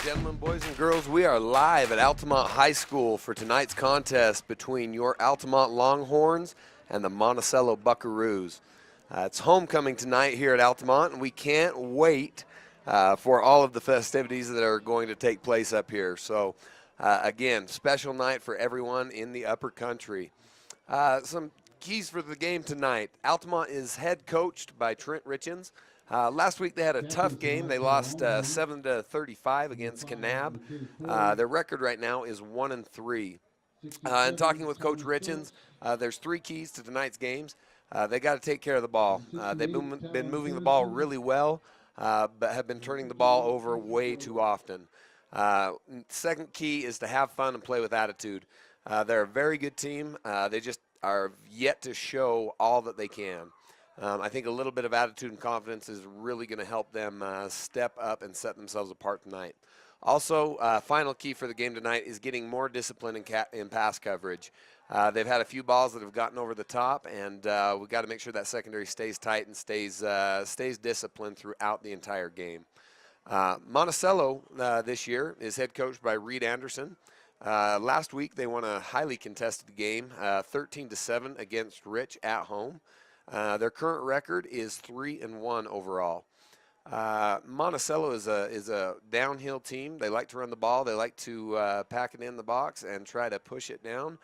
gentlemen, boys and girls, we are live at Altamont High School for tonight's contest between your Altamont Longhorns and the Monticello Buckaroos. It's homecoming tonight here at Altamont, and we can't wait for all of the festivities that are going to take place up here. So, again, special night for everyone in the upper country. Some keys for the game tonight. Altamont is head coached by Trent Richens. Last week they had a tough game. They lost 7-35 against Kanab. Their record right now is 1-3. And talking with Coach Richens, there's 3 keys to tonight's games. They got to take care of the ball. They've been moving the ball really well, but have been turning the ball over way too often. Second key is to have fun and play with attitude. They're a very good team. They just are yet to show all that they can. I think a little bit of attitude and confidence is really going to help them step up and set themselves apart tonight. Also, final key for the game tonight is getting more discipline in pass coverage. They've had a few balls that have gotten over the top, and we've got to make sure that secondary stays tight and stays disciplined throughout the entire game. Monticello this year is head coached by Reed Anderson. Last week they won a highly contested game, 13-7 against Rich at home. Their current record is 3-1 overall. Monticello is a downhill team. They like to run the ball. They like to pack it in the box and try to push it down.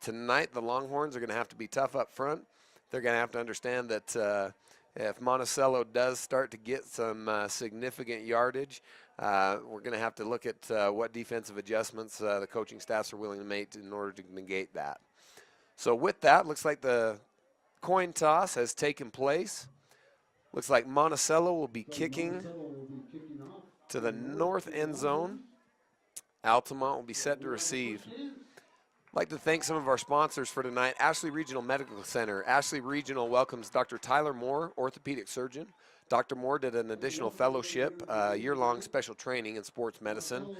Tonight, the Longhorns are going to have to be tough up front. They're going to have to understand that if Monticello does start to get some significant yardage, we're going to have to look at what defensive adjustments the coaching staffs are willing to make in order to negate that. So with that, looks like the coin toss has taken place. Looks like Monticello will be kicking to the north end zone. Altamont will be set to receive. I'd like to thank some of our sponsors for tonight. Ashley Regional Medical Center. Ashley Regional welcomes Dr. Tyler Moore, orthopedic surgeon. Dr. Moore did an additional fellowship, year-long special training in sports medicine.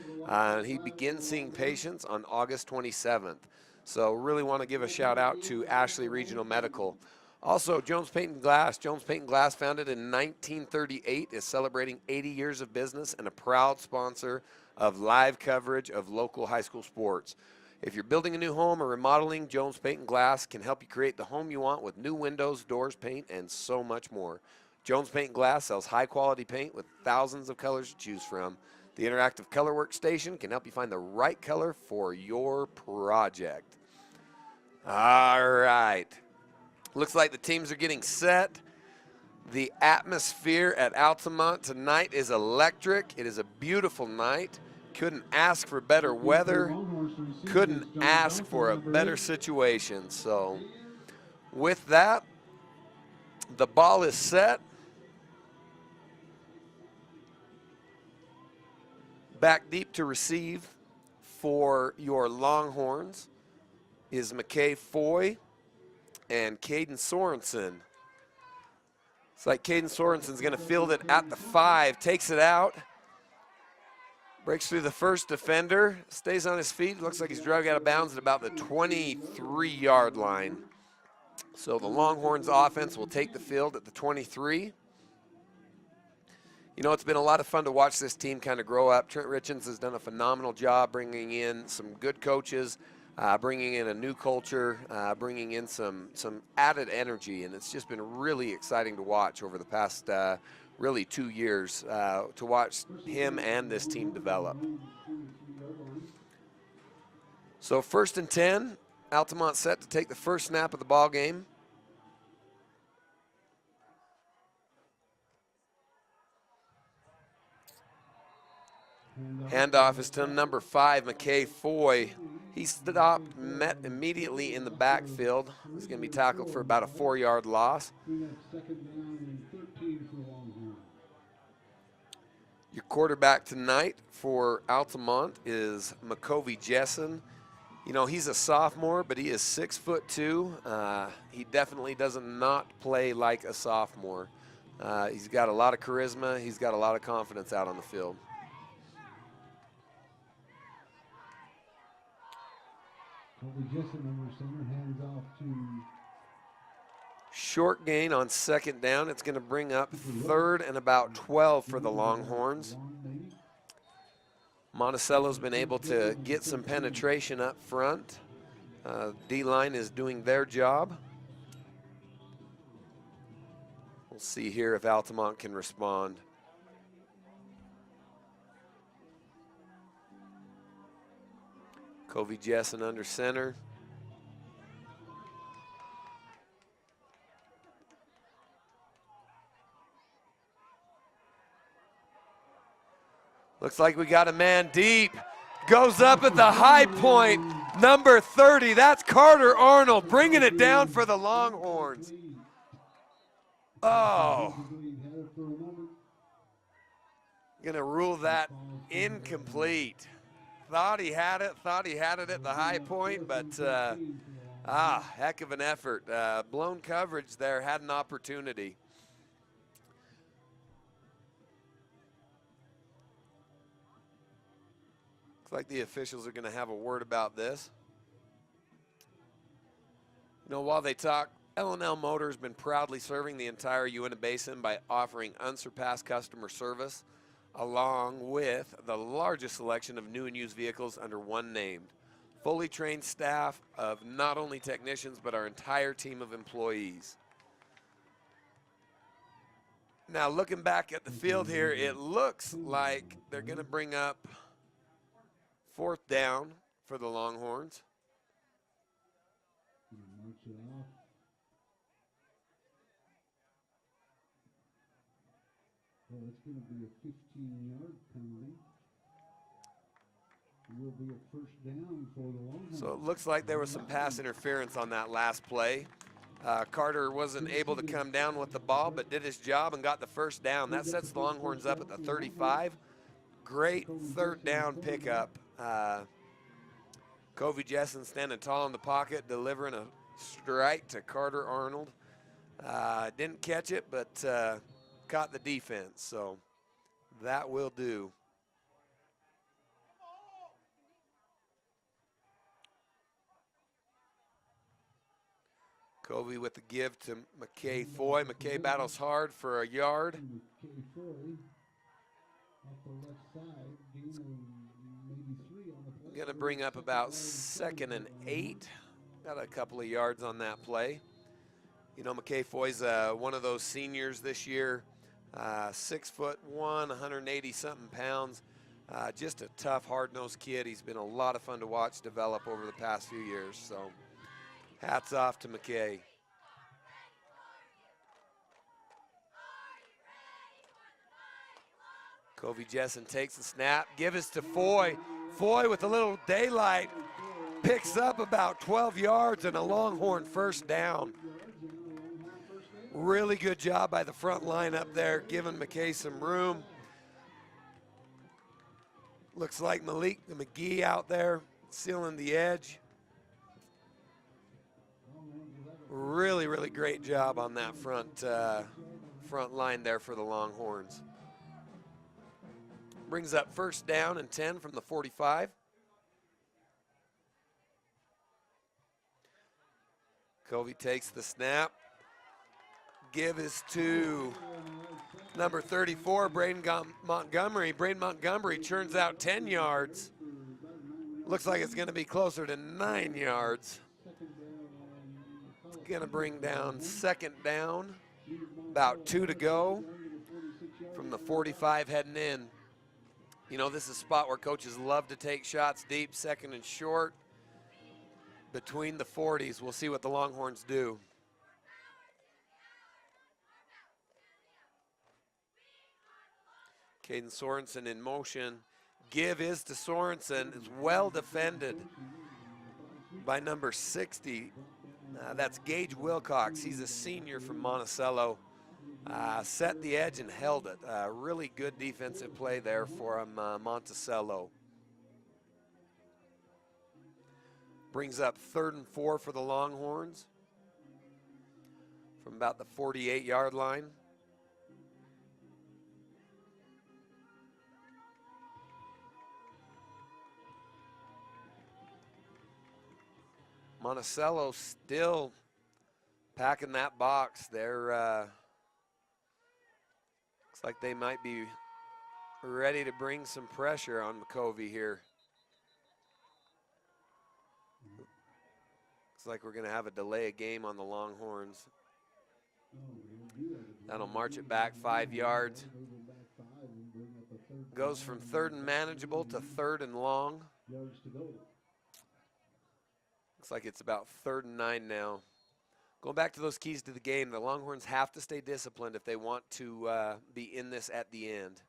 He begins seeing patients on August 27th. So really want to give a shout out to Ashley Regional Medical. Also, Jones Paint & Glass. Jones Paint & Glass, founded in 1938, is celebrating 80 years of business and a proud sponsor of live coverage of local high school sports. If you're building a new home or remodeling, Jones Paint & Glass can help you create the home you want with new windows, doors, paint, and so much more. Jones Paint & Glass sells high-quality paint with thousands of colors to choose from. The interactive color workstation can help you find the right color for your project. All right. Looks like the teams are getting set. The atmosphere at Altamont tonight is electric. It is a beautiful night. Couldn't ask for better weather. Couldn't ask for a better situation. So with that, the ball is set. Back deep to receive for your Longhorns is McKay Foy and Caden Sorensen. It's like Caden Sorensen's going to field it at the 5, takes it out, breaks through the first defender, stays on his feet. Looks like he's drug out of bounds at about the 23-yard line. So the Longhorns offense will take the field at the 23. You know, it's been a lot of fun to watch this team kind of grow up. Trent Richens has done a phenomenal job bringing in some good coaches, bringing in a new culture, bringing in some added energy, and it's just been really exciting to watch over the past really 2 years to watch him and this team develop. So 1st and 10, Altamont set to take the first snap of the ball game. Handoff is to number 5, McKay Foy. He stopped, met immediately in the backfield. He's going to be tackled for about a 4-yard loss. Your quarterback tonight for Altamont is McCovey Jessen. You know, he's a sophomore, but he is 6'2". He definitely does not play like a sophomore. He's got a lot of charisma. He's got a lot of confidence out on the field. Short gain on 2nd down. It's going to bring up 3rd and about 12 for the Longhorns. Monticello's been able to get some penetration up front. D-line is doing their job. We'll see here if Altamont can respond. Covey Jessen under center. Looks like we got a man deep. Goes up at the high point, number 30. That's Carter Arnold bringing it down for the Longhorns. Oh. Gonna rule that incomplete. Thought he had it at the high point, but heck of an effort. Blown coverage there, had an opportunity. Like the officials are going to have a word about this. You know, while they talk, L&L Motor has been proudly serving the entire Uinta Basin by offering unsurpassed customer service, along with the largest selection of new and used vehicles under one name. Fully trained staff of not only technicians, but our entire team of employees. Now, looking back at the field here, it looks like they're going to bring up 4th down for the Longhorns. Well, it's going to be a 15-yard penalty. It will be a 1st down for the Longhorns. So it looks like there was some pass interference on that last play. Carter wasn't able to come down with the ball, but did his job and got the 1st down. That sets the Longhorns up at the 35. Great 3rd down pickup. Covey Jessen standing tall in the pocket, delivering a strike to Carter Arnold. Didn't catch it, but caught the defense, so that will do. Covey with the give to McKay Foy. McKay battles hard for a yard. McKay Foy off the left side, gain of maybe 3 on the play. Going to bring up about 2nd and 8. Got a couple of yards on that play. You know, McKay Foy's one of those seniors this year. 6'1", 180-something pounds. Just a tough, hard-nosed kid. He's been a lot of fun to watch develop over the past few years. So hats off to McKay. Covey Jessen takes the snap, gives to Foy. Foy with a little daylight picks up about 12 yards and a Longhorn 1st down. Really good job by the front line up there, giving McKay some room. Looks like Malik McGee out there sealing the edge. Really, really great job on that front line there for the Longhorns. Brings up 1st down and 10 from the 45. Covey takes the snap. Give is to number 34, Braden Montgomery. Braden Montgomery churns out 10 yards. Looks like it's going to be closer to 9 yards. It's going to bring down 2nd down. About 2 to go from the 45 heading in. You know, this is a spot where coaches love to take shots deep, 2nd and short. Between the 40s, we'll see what the Longhorns do. Caden Sorensen in motion. Give is to Sorensen. It's well defended by number 60. That's Gage Wilcox. He's a senior from Monticello. Set the edge and held it. Really good defensive play there for Monticello. Brings up 3rd and 4 for the Longhorns from about the 48-yard line. Monticello still packing that box. They're looks like they might be ready to bring some pressure on McCovey here. Looks like we're going to have a delay of game on the Longhorns. That'll march it back 5 yards. Goes from 3rd and manageable to 3rd and long. Looks like it's about 3rd and 9 now. Going back to those keys to the game, the Longhorns have to stay disciplined if they want to be in this at the end.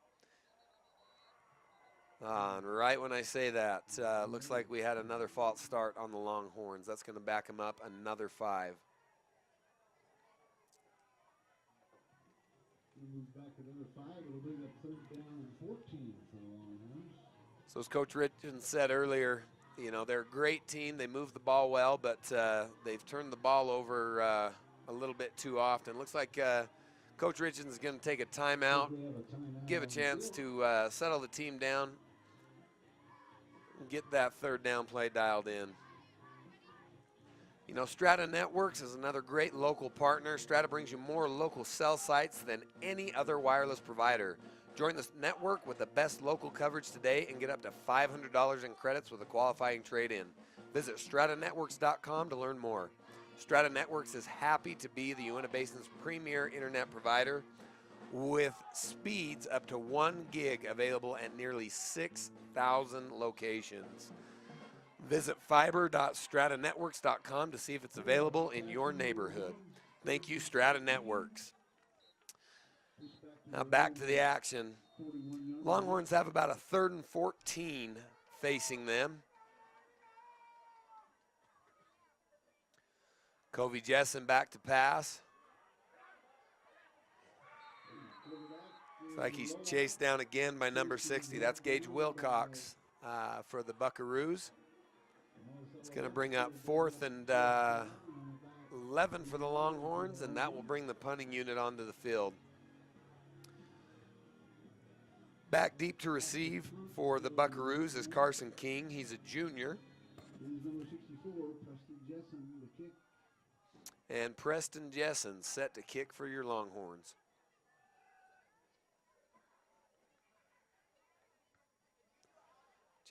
And right when I say that, looks like we had another false start on the Longhorns. That's going to back them up another 5. Back another 5. It'll bring up 3rd down and 14 for the Longhorns. So as Coach Richardson said earlier, you know, they're a great team. They move the ball well, but they've turned the ball over a little bit too often. Looks like Coach Richardson is going to take a timeout, give a chance to settle the team down, and get that 3rd down play dialed in. You know, Strata Networks is another great local partner. Strata brings you more local cell sites than any other wireless provider. Join the network with the best local coverage today and get up to $500 in credits with a qualifying trade-in. Visit stratanetworks.com to learn more. Strata Networks is happy to be the Uinta Basin's premier internet provider with speeds up to 1 gig available at nearly 6,000 locations. Visit fiber.stratanetworks.com to see if it's available in your neighborhood. Thank you, Strata Networks. Now back to the action. Longhorns have about a 3rd and 14 facing them. Covey Jessen back to pass. Looks like he's chased down again by number 60. That's Gage Wilcox for the Buckaroos. It's going to bring up 4th and 11 for the Longhorns, and that will bring the punting unit onto the field. Back deep to receive for the Buckaroos is Carson King. He's a junior. And Preston Jessen set to kick for your Longhorns.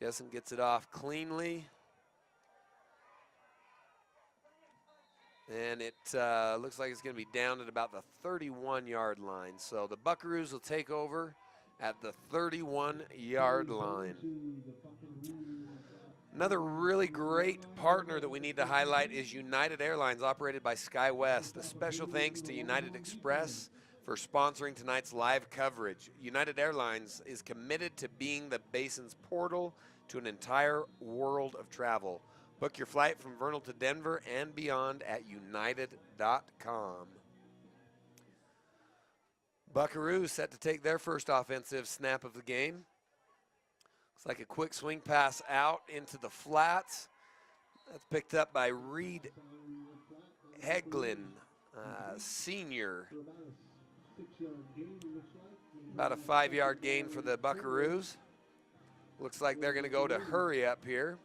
Jessen gets it off cleanly. And it looks like it's going to be down at about the 31-yard line. So the Buckaroos will take over at the 31-yard line. Another really great partner that we need to highlight is United Airlines, operated by SkyWest. A special thanks to United Express for sponsoring tonight's live coverage. United Airlines is committed to being the Basin's portal to an entire world of travel. Book your flight from Vernal to Denver and beyond at united.com. Buckaroos set to take their first offensive snap of the game. Looks like a quick swing pass out into the flats. That's picked up by Reed Heglin, senior. About a 5-yard gain for the Buckaroos. Looks like they're going to go to hurry up here.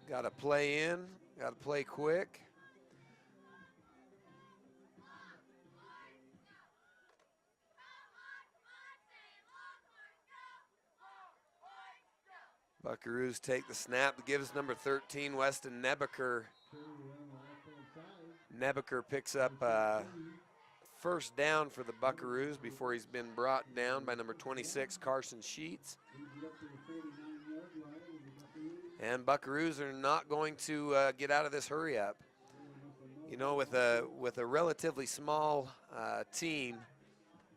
Got to play in, got to play quick. Buckaroos take the snap, gives number 13, Weston Nebeker. Nebeker picks up first down for the Buckaroos before he's been brought down by number 26, Carson Sheets. And Buckaroos are not going to get out of this hurry up. You know, with a relatively small team,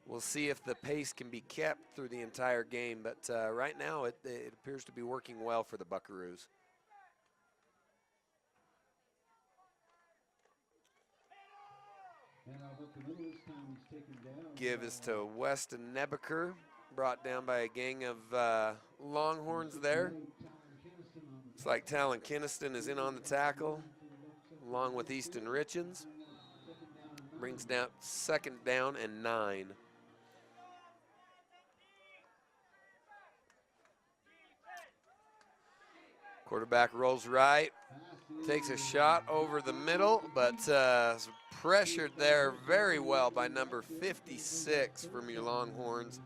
we'll see if the pace can be kept through the entire game. But right now, it appears to be working well for the Buckaroos. Give is to Weston Nebeker, brought down by a gang of Longhorns there. Looks like Talon Kinniston is in on the tackle, along with Easton Richens. Brings down 2nd down and 9. Quarterback rolls right, takes a shot over the middle, but pressured there very well by number 56 from your Longhorns,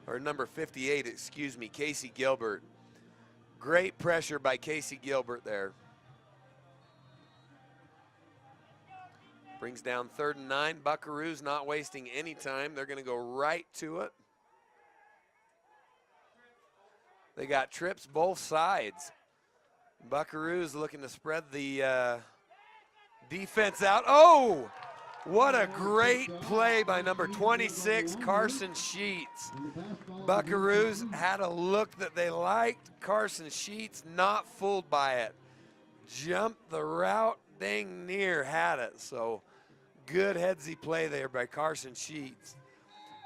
or number 58, excuse me, Casey Gilbert. Great pressure by Casey Gilbert there. Brings down 3rd and 9. Buckaroos not wasting any time. They're going to go right to it. They got trips both sides. Buckaroos looking to spread the defense out. Oh, what a great play by number 26, Carson Sheets. Buckaroos had a look that they liked. Carson Sheets not fooled by it. Jumped the route, dang near had it. So good headsy play there by Carson Sheets.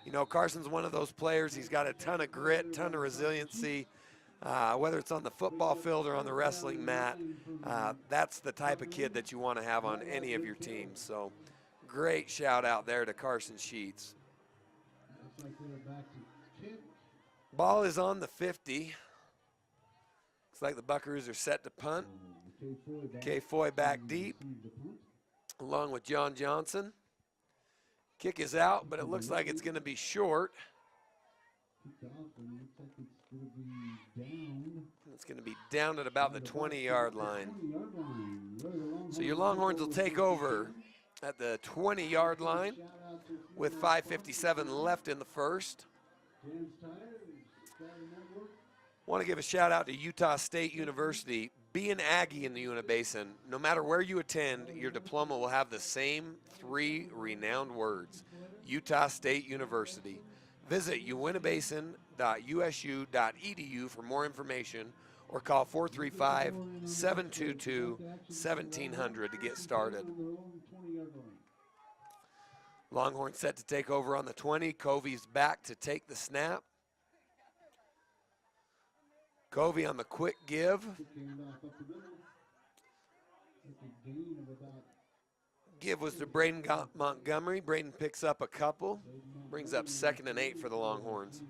You know, Carson's one of those players, he's got a ton of grit, ton of resiliency. Whether it's on the football field or on the wrestling mat, that's the type of kid that you want to have on any of your teams. So great shout out there to Carson Sheets. Ball is on the 50. Looks like the Buckaroos are set to punt. Kay Foy back deep, along with John Johnson. Kick is out, but it looks like it's going to be short. It's going to be down at about the 20-yard line. So your Longhorns will take over at the 20-yard line with 5:57 left in the first. Want to give a shout out to Utah State University. Be an Aggie in the Uinta Basin. No matter where you attend, your diploma will have the same 3 renowned words: Utah State University. Visit uintabasin.usu.edu for more information, or call 435-722-1700 to get started. Longhorn set to take over on the 20. Covey's back to take the snap. Covey on the quick give. Give was to Braden Montgomery. Braden picks up a couple. Brings up 2nd and 8 for the Longhorns.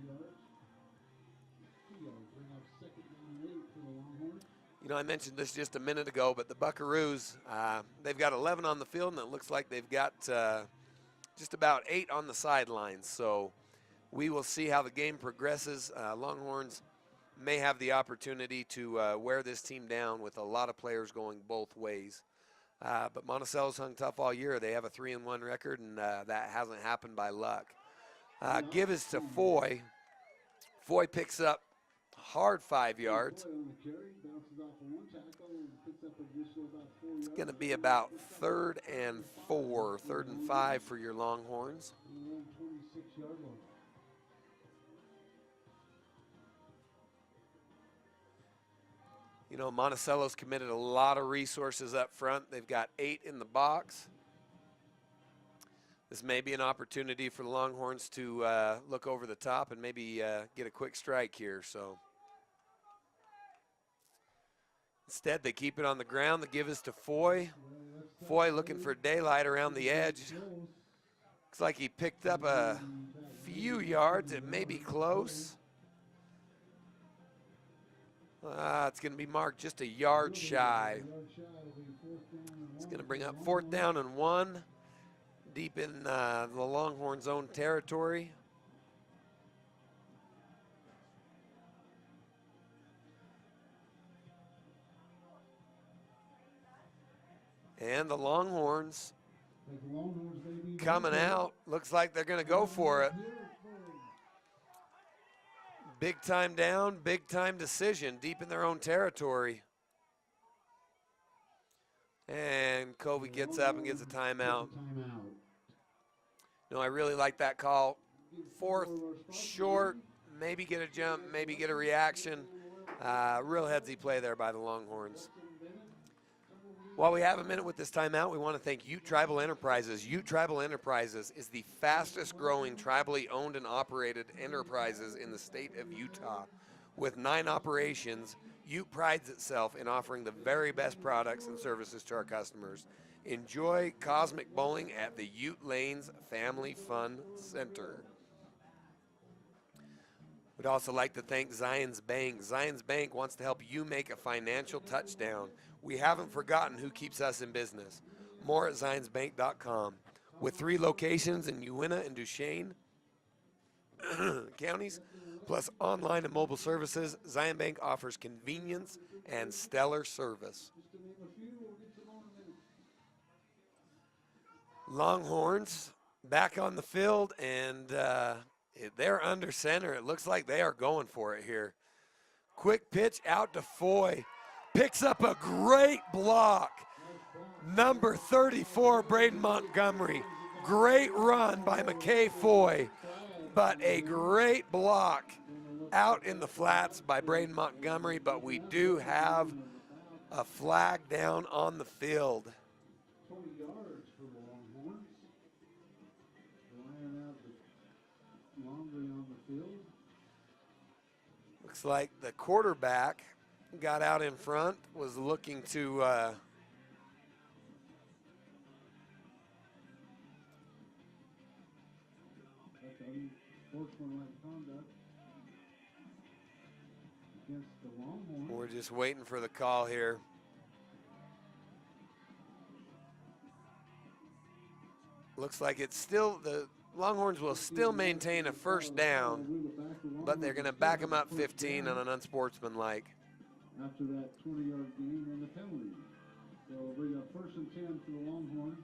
You know, I mentioned this just a minute ago, but the Buckaroos, they've got 11 on the field, and it looks like they've got just about 8 on the sidelines. So we will see how the game progresses. Longhorns may have the opportunity to wear this team down with a lot of players going both ways. But Monticello's hung tough all year. They have a 3-1 record, and that hasn't happened by luck. Give is to Foy. Foy picks up hard 5 yards. It's going to be about 3rd and 4, 3rd and 5 for your Longhorns. You know, Monticello's committed a lot of resources up front. They've got 8 in the box. This may be an opportunity for the Longhorns to look over the top and maybe get a quick strike here. So instead, they keep it on the ground. The give is to Foy. Foy looking for daylight around the edge. Looks like he picked up a few yards. It may be close. It's going to be marked just a yard shy. It's going to bring up 4th down and 1, deep in the Longhorns' own territory. And the Longhorns coming out. Looks like they're going to go for it. Big time down, big time decision, deep in their own territory. And Covey gets up and gets a timeout. No, I really like that call. 4th, short, maybe get a jump, maybe get a reaction. Real headsy play there by the Longhorns. While we have a minute with this timeout, we want to thank Ute Tribal Enterprises. Ute Tribal Enterprises is the fastest growing tribally owned and operated enterprises in the state of Utah. With 9 operations, Ute prides itself in offering the very best products and services to our customers. Enjoy cosmic bowling at the Ute Lanes Family Fun Center. We'd also like to thank Zions Bank. Zions Bank wants to help you make a financial touchdown. We haven't forgotten who keeps us in business. More at zionsbank.com. With 3 locations in Uinta and Duchesne, counties, plus online and mobile services. Zion Bank offers convenience and stellar service. Just to name a few, we'll get some more in a minute. Longhorns back on the field, and they're under center. It looks like they are going for it here. Quick pitch out to Foy. Picks up a great block. Number 34, Braden Montgomery. Great run by McKay Foy, but a great block out in the flats by Braden Montgomery, but we do have a flag down on the field. 20 yards for the Longhorns. Lying out the Longley on the field. Looks like the quarterback got out in front, was looking to That's unsportsmanlike conduct against the Longhorns. we're just waiting for the call here. Looks like it's still, the Longhorns will still maintain a first down, but they're going to back them up 15 on an unsportsmanlike. After that 20-yard gain and the penalty. So we'll bring up 1st and 10 for the Longhorns.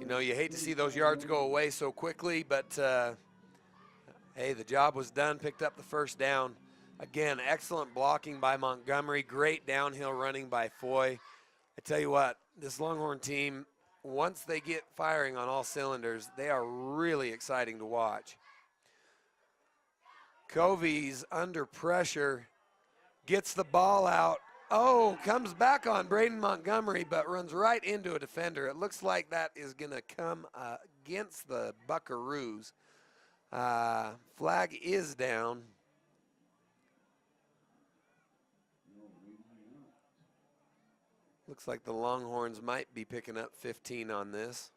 You know, you hate to see those yards go away so quickly, but hey, the job was done, picked up the first down. Again, excellent blocking by Montgomery, great downhill running by Foy. I tell you what, this Longhorn team, once they get firing on all cylinders, they are really exciting to watch. Covey's under pressure, gets the ball out. Oh, comes back on Braden Montgomery, but runs right into a defender. It looks like that is going to come against the Buckaroos. Flag is down. Looks like the Longhorns might be picking up 15 on this.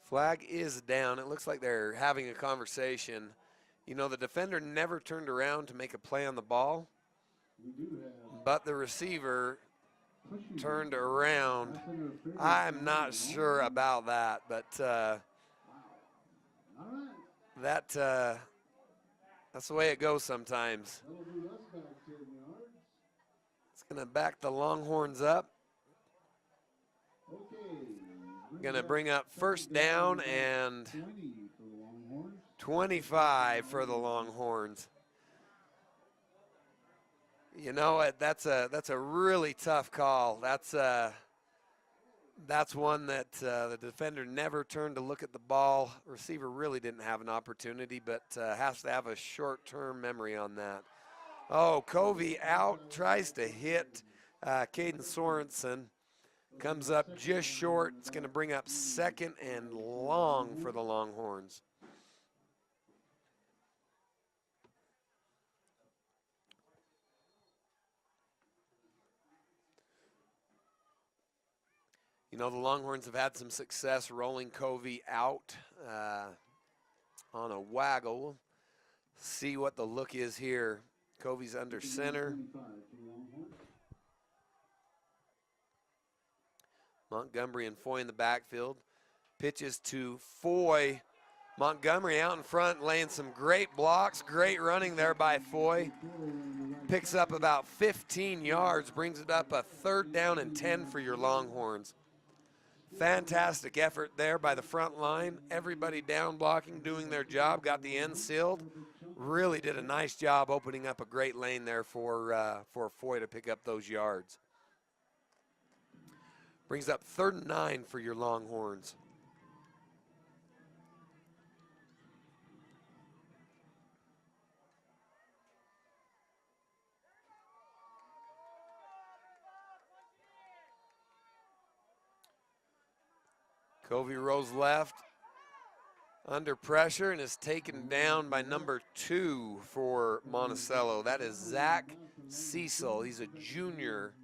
Flag is down. It looks like they're having a conversation. You know, the defender never turned around to make a play on the ball, but the receiver turned around. I'm not sure about that, but that's the way it goes sometimes. It's going to back the Longhorns up. Going to bring up first down and 25 for the Longhorns. You know, that's a really tough call. That's one that the defender never turned to look at the ball. Receiver really didn't have an opportunity, but has to have a short-term memory on that. Oh, Covey out, tries to hit Caden Sorensen. Comes up just short. It's going to bring up 2nd and long for the Longhorns. You know, the Longhorns have had some success rolling Covey out on a waggle. See what the look is here. Covey's under center. Montgomery and Foy in the backfield. Pitches to Foy. Montgomery out in front, laying some great blocks. Great running there by Foy. Picks up about 15 yards, brings it up a 3rd down and 10 for your Longhorns. Fantastic effort there by the front line. Everybody down blocking, doing their job, got the end sealed. Really did a nice job opening up a great lane there for Foy to pick up those yards. Brings up 3rd and 9 for your Longhorns. Covey rolls left, under pressure, and is taken down by number 2 for Monticello. That is Zach Cecil. He's a junior.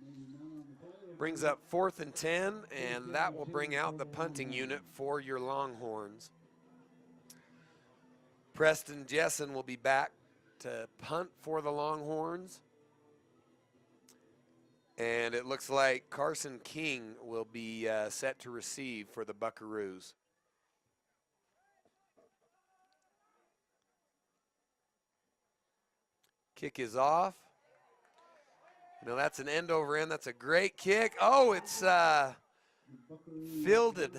Brings up 4th and 10, and that will bring out the punting unit for your Longhorns. Preston Jessen will be back to punt for the Longhorns. And it looks like Carson King will be set to receive for the Buckaroos. Kick is off. You know, that's an end over end. That's a great kick. Oh, it's fielded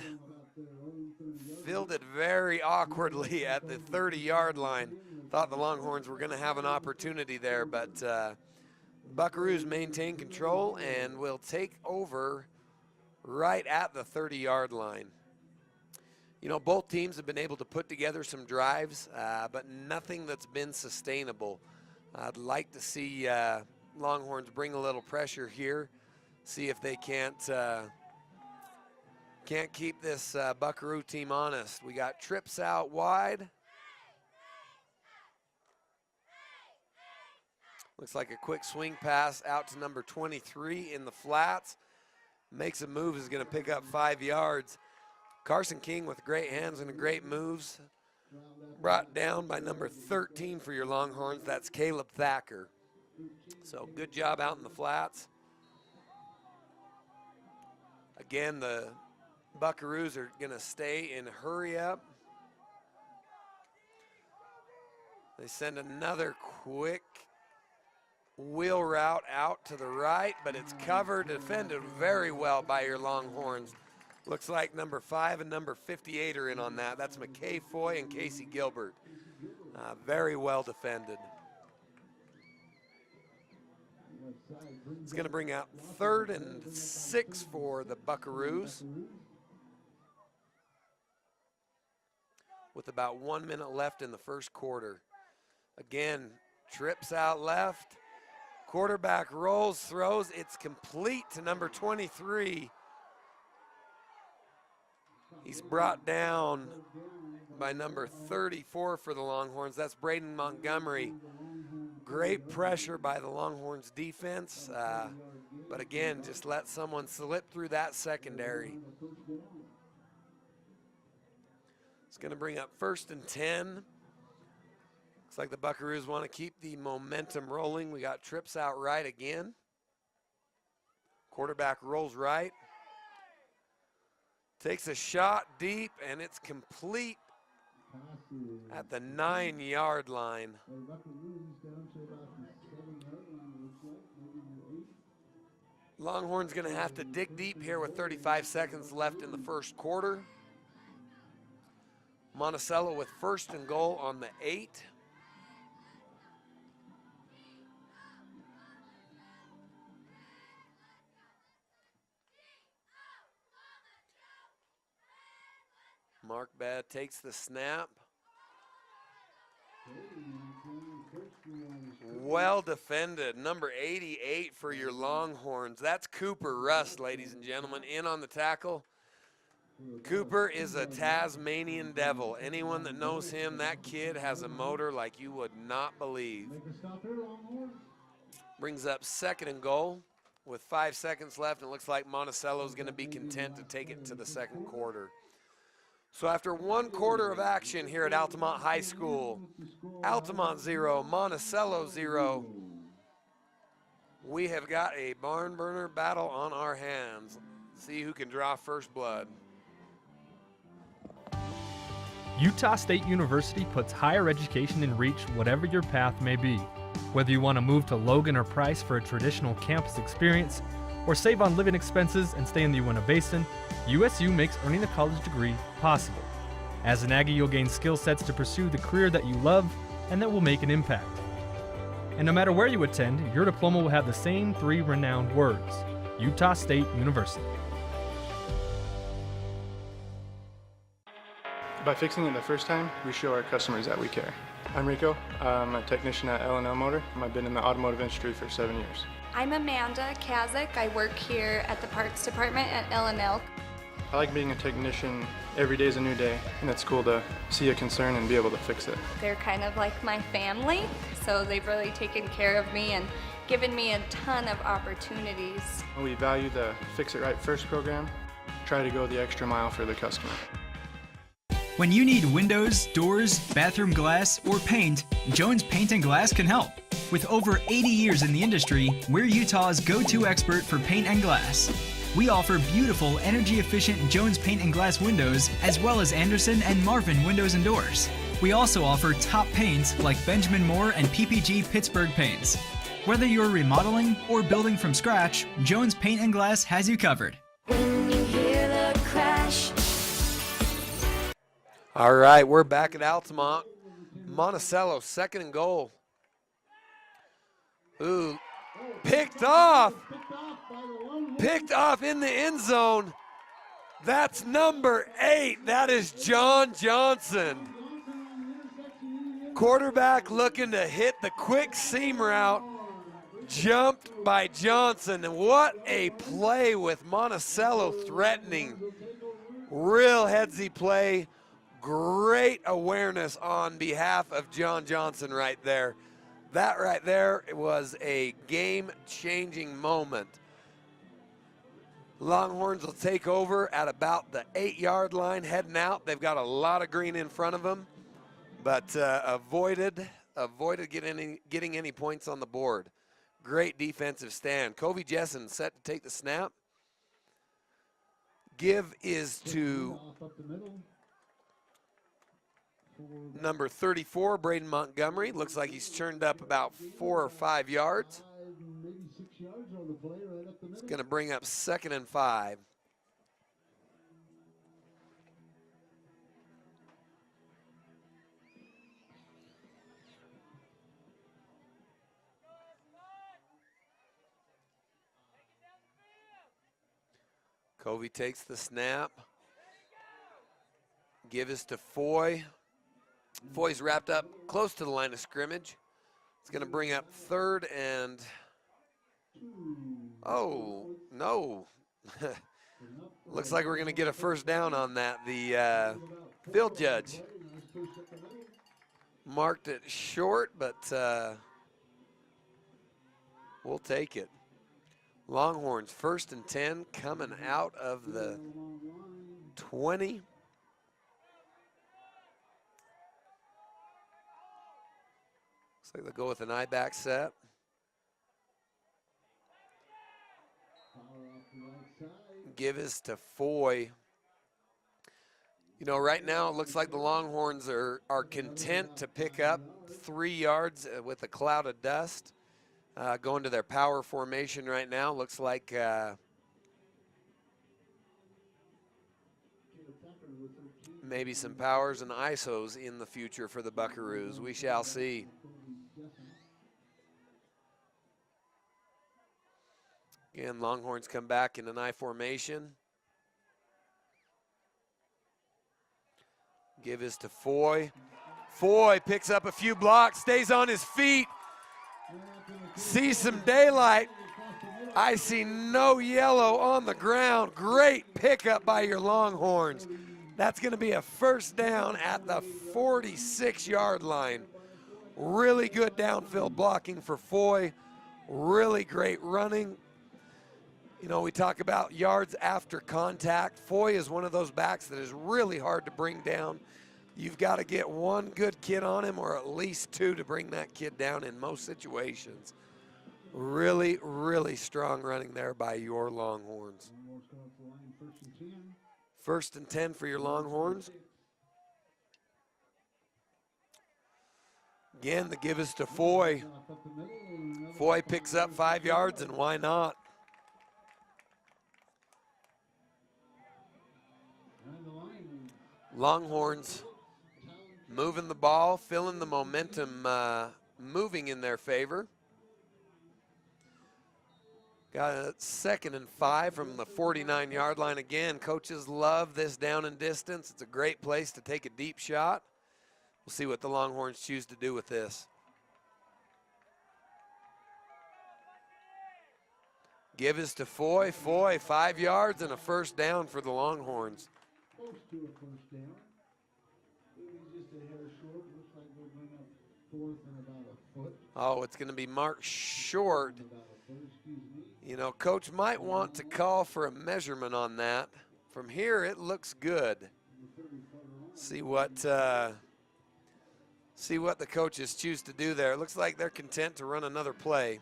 very awkwardly at the 30-yard line. Thought the Longhorns were going to have an opportunity there, but Buckaroos maintain control and will take over right at the 30-yard line. You know, both teams have been able to put together some drives, but nothing that's been sustainable. I'd like to see Longhorns bring a little pressure here, see if they can't keep this Buckaroo team honest. We got trips out wide. Looks like a quick swing pass out to number 23 in the flats. Makes a move, is going to pick up 5 yards. Carson King with great hands and great moves. Brought down by number 13 for your Longhorns. That's Caleb Thacker. So good job out in the flats. Again, the Buckaroos are going to stay in hurry up. They send another quick wheel route out to the right, but it's covered, defended very well by your Longhorns. Looks like number 5 and number 58 are in on that. That's McKay Foy and Casey Gilbert. Very well defended. It's going to bring out 3rd and 6 for the Buckaroos. With about 1 minute left in the first quarter. Again, trips out left. Quarterback rolls, throws. It's complete to number 23. He's brought down by number 34 for the Longhorns. That's Braden Montgomery. Great pressure by the Longhorns defense. But again, just let someone slip through that secondary. It's going to bring up 1st and 10. Looks like the Buckaroos want to keep the momentum rolling. We got trips out right again. Quarterback rolls right. Takes a shot deep, and it's complete at the 9-yard line. Longhorn's going to have to dig deep here with 35 seconds left in the first quarter. Monticello with 1st and goal on the 8. Mark Bad takes the snap. Well defended. Number 88 for your Longhorns. That's Cooper Rust, ladies and gentlemen, in on the tackle. Cooper is a Tasmanian devil. Anyone that knows him, that kid has a motor like you would not believe. Brings up 2nd and goal with 5 seconds left, and it looks like Monticello is going to be content to take it to the second quarter. So after 1 quarter of action here at Altamont High School, Altamont 0, Monticello 0, we have got a barn burner battle on our hands. See who can draw first blood. Utah State University puts higher education in reach whatever your path may be. Whether you want to move to Logan or Price for a traditional campus experience, or save on living expenses and stay in the Uinta Basin, USU makes earning a college degree possible. As an Aggie, you'll gain skill sets to pursue the career that you love and that will make an impact. And no matter where you attend, your diploma will have the same 3 renowned words: Utah State University. By fixing it the first time, we show our customers that we care. I'm Rico. I'm a technician at L&L Motor. I've been in the automotive industry for 7 years. I'm Amanda Kazik. I work here at the parts department at L&L. I like being a technician. Every day is a new day, and it's cool to see a concern and be able to fix it. They're kind of like my family, so they've really taken care of me and given me a ton of opportunities. We value the Fix It Right First program. Try to go the extra mile for the customer. When you need windows, doors, bathroom glass, or paint, Jones Paint and Glass can help. With over 80 years in the industry, we're Utah's go-to expert for paint and glass. We offer beautiful, energy-efficient Jones Paint and Glass windows, as well as Anderson and Marvin windows and doors. We also offer top paints like Benjamin Moore and PPG Pittsburgh paints. Whether you're remodeling or building from scratch, Jones Paint and Glass has you covered. When you hear the crash. All right, we're back at Altamont. Monticello, 2nd and goal. Ooh, picked off. Picked off in the end zone. That's number 8. That is John Johnson. Quarterback looking to hit the quick seam route. Jumped by Johnson. And what a play with Monticello threatening. Real headsy play. Great awareness on behalf of John Johnson right there. That right there was a game-changing moment. Longhorns will take over at about the 8-yard line heading out. They've got a lot of green in front of them, but avoided getting any points on the board. Great defensive stand. Covey Jessen set to take the snap. Give is to number 34, Braden Montgomery. Looks like he's turned up about 4 or 5 yards. It's going to bring up 2nd and 5. Covey takes the snap. Give is to Foy. Foy's wrapped up close to the line of scrimmage. It's going to bring up 3rd and, oh, no. Looks like we're going to get a first down on that. The field judge marked it short, but we'll take it. Longhorns 1st and 10 coming out of the 20. Looks like they'll go with an I-back set. Give is to Foy. You know, right now it looks like the Longhorns are content to pick up 3 yards with a cloud of dust. Going to their power formation right now. Looks like maybe some powers and ISOs in the future for the Buckaroos. We shall see. Again, Longhorns come back in an I formation. Give is to Foy. Foy picks up a few blocks, stays on his feet. See some daylight. I see no yellow on the ground. Great pickup by your Longhorns. That's going to be a first down at the 46-yard line. Really good downfield blocking for Foy. Really great running. You know, we talk about yards after contact. Foy is one of those backs that is really hard to bring down. You've got to get 1 good kid on him or at least 2 to bring that kid down in most situations. Really, really strong running there by your Longhorns. 1st and 10 for your Longhorns. Again, the give is to Foy. Foy picks up 5 yards, and why not? Longhorns moving the ball, feeling the momentum moving in their favor. Got a 2nd and 5 from the 49-yard line again. Coaches love this down and distance. It's a great place to take a deep shot. We'll see what the Longhorns choose to do with this. Give is to Foy. Foy, 5 yards and a first down for the Longhorns. Close to a first down. Maybe just a hair short. Looks like we'll bring up 4th and about a foot. Oh, it's going to be marked short. About a foot, excuse me. You know, Coach might want to call for a measurement on that. From here, it looks good. The 30-footer on. See what the coaches choose to do there. It looks like they're content to run another play.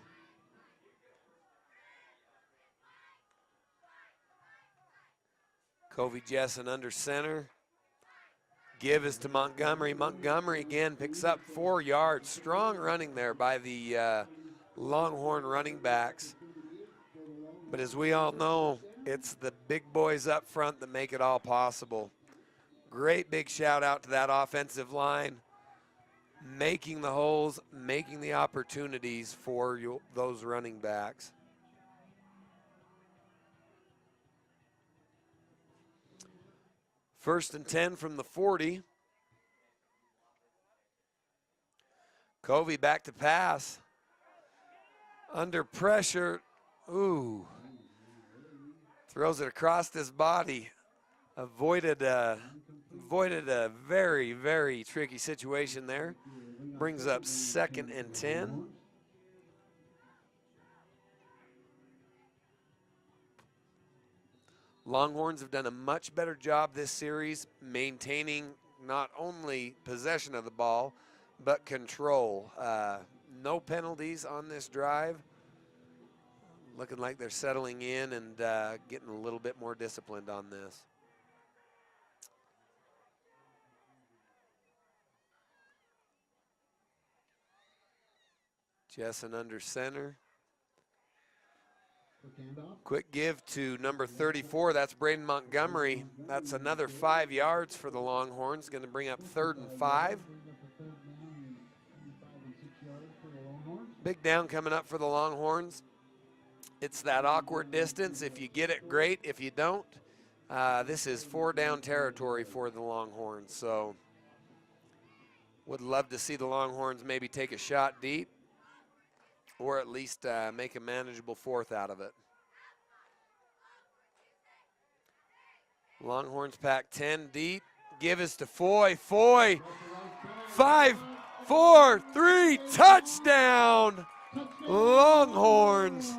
Covey Jessen under center. Give is to Montgomery. Montgomery again picks up 4 yards. Strong running there by the Longhorn running backs. But as we all know, it's the big boys up front that make it all possible. Great big shout out to that offensive line, making the holes, making the opportunities for those running backs. First and 10 from the 40. Covey back to pass. Under pressure. Ooh. Throws it across his body. Avoided a very, very tricky situation there. Brings up 2nd and 10. Longhorns have done a much better job this series maintaining not only possession of the ball, but control. No penalties on this drive. Looking like they're settling in and getting a little bit more disciplined on this. Jessen under center. Quick give to number 34. That's Braden Montgomery. That's another 5 yards for the Longhorns. Going to bring up 3rd and 5. Big down coming up for the Longhorns. It's that awkward distance. If you get it, great. If you don't, this is 4 down territory for the Longhorns. So would love to see the Longhorns maybe take a shot deep, or at least make a manageable 4th out of it. Longhorns pack 10 deep. Give us to Foy. Foy, 5, 4, 3, touchdown, Longhorns.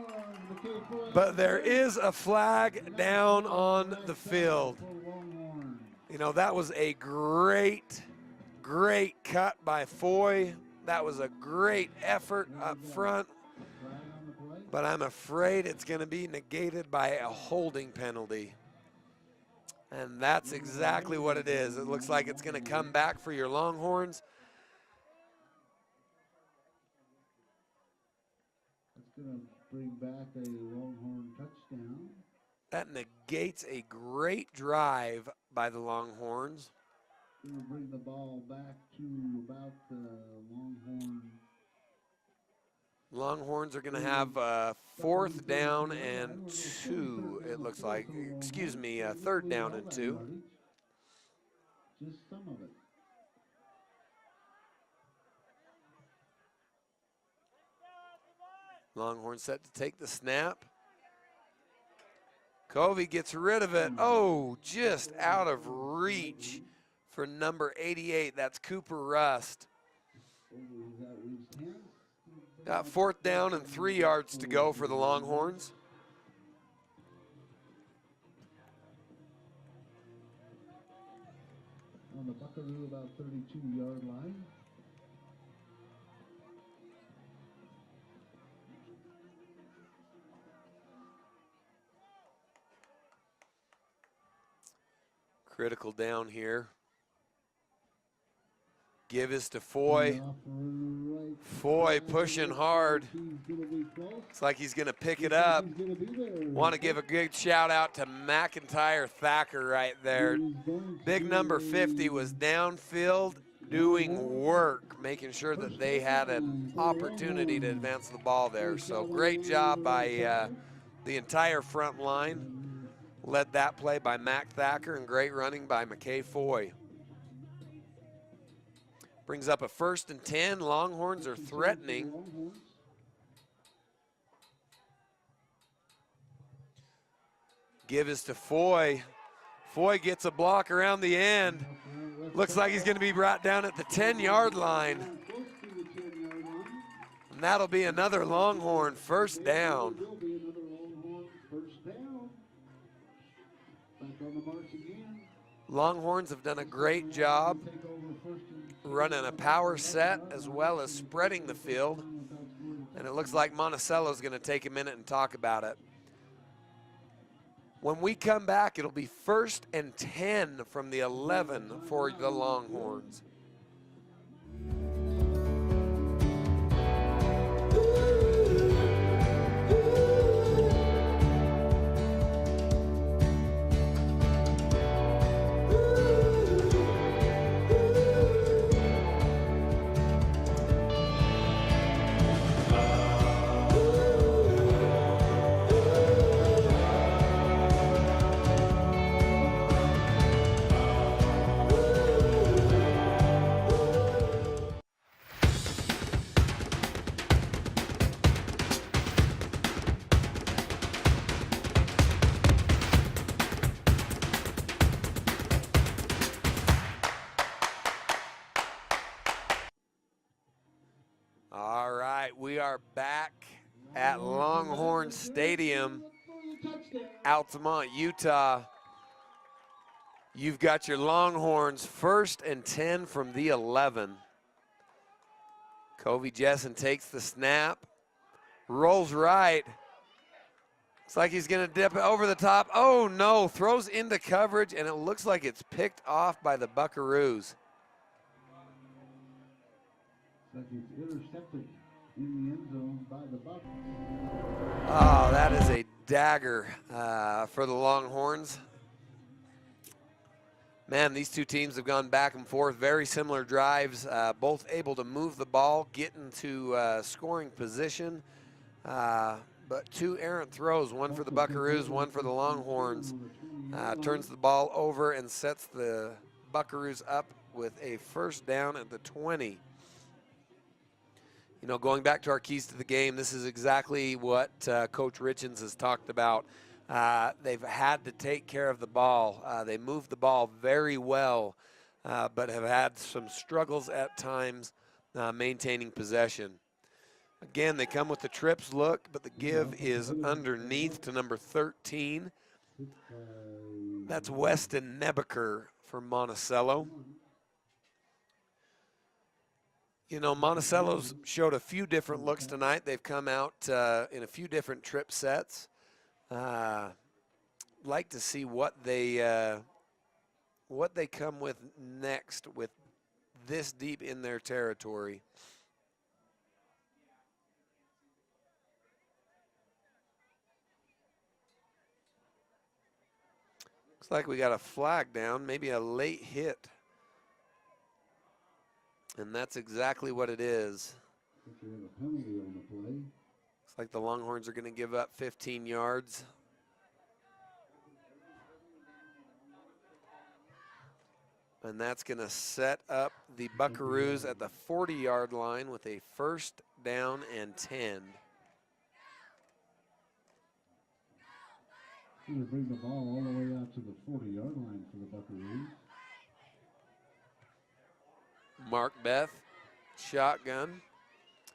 But there is a flag down on the field. You know, that was a great cut by Foy. That was a great effort up front, but I'm afraid it's going to be negated by a holding penalty. And that's exactly what it is. It looks like it's going to come back for your Longhorns. It's going to bring back a Longhorn touchdown. That negates a great drive by the Longhorns. Going to bring the ball back to about the Longhorn. Longhorns are going to have 4th down and 2, it looks like. Excuse me, 3rd down and 2. Just some of it. Longhorns set to take the snap. Covey gets rid of it. Oh, just out of reach for number 88. That's Cooper Rust. Got 4th down and 3 yards to go for the Longhorns. On the Buckaroo, about 32-yard line. Critical down here. Give is to Foy. Foy pushing hard. Looks like he's going to pick it up. Want to give a good shout out to McIntyre Thacker right there. Big number 50 was downfield doing work, making sure that they had an opportunity to advance the ball there. So great job by the entire front line. Led that play by Mac Thacker, and great running by McKay Foy. Brings up a 1st and 10. Longhorns are threatening. Give is to Foy. Foy gets a block around the end. Looks like he's going to be brought down at the 10-yard line. And that'll be another Longhorn 1st down. Longhorns have done a great job running a power set as well as spreading the field. And it looks like Monticello is going to take a minute and talk about it. When we come back, it'll be 1st and 10 from the 11 for the Longhorns. All right, we are back at Longhorn Stadium, Altamont, Utah. You've got your Longhorns 1st and 10 from the 11. Covey Jessen takes the snap, rolls right. Looks like he's gonna dip over the top. Oh no, throws into coverage, and it looks like it's picked off by the Buckaroos. Like he's intercepted in the end zone by the Bucks. Oh, that is a dagger for the Longhorns. Man, these two teams have gone back and forth, very similar drives, both able to move the ball, get into scoring position, but 2 errant throws, one for the Buckaroos, one for the Longhorns. Turns the ball over and sets the Buckaroos up with a 1st down at the 20. You know, going back to our keys to the game, this is exactly what Coach Richens has talked about. They've had to take care of the ball. They moved the ball very well, but have had some struggles at times maintaining possession. Again, they come with the trips look, but the give is underneath to number 13. That's Weston Nebaker for Monticello. You know, Monticello's showed a few different looks tonight. They've come out in a few different trip sets. Like to see what they come with next with this deep in their territory. Looks like we got a flag down, maybe a late hit. And that's exactly what it is. Looks like the Longhorns are going to give up 15 yards. And that's going to set up the Buckaroos at the 40-yard line with a 1st down and 10. Going to bring the ball all the way out to the 40-yard line for the Buckaroos. Mark Beth, shotgun,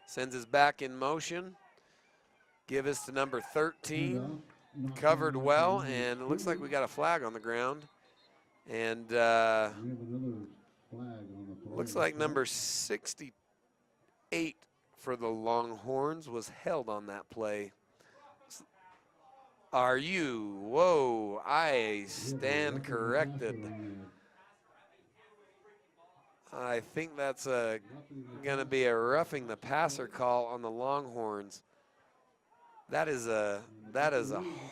sends his back in motion. Give us to number 13, covered well, and it looks like we got a flag on the ground. And looks like number 68 for the Longhorns was held on that play. Are you? Whoa, I stand corrected. I think that's going to be a roughing the passer call on the Longhorns. That is a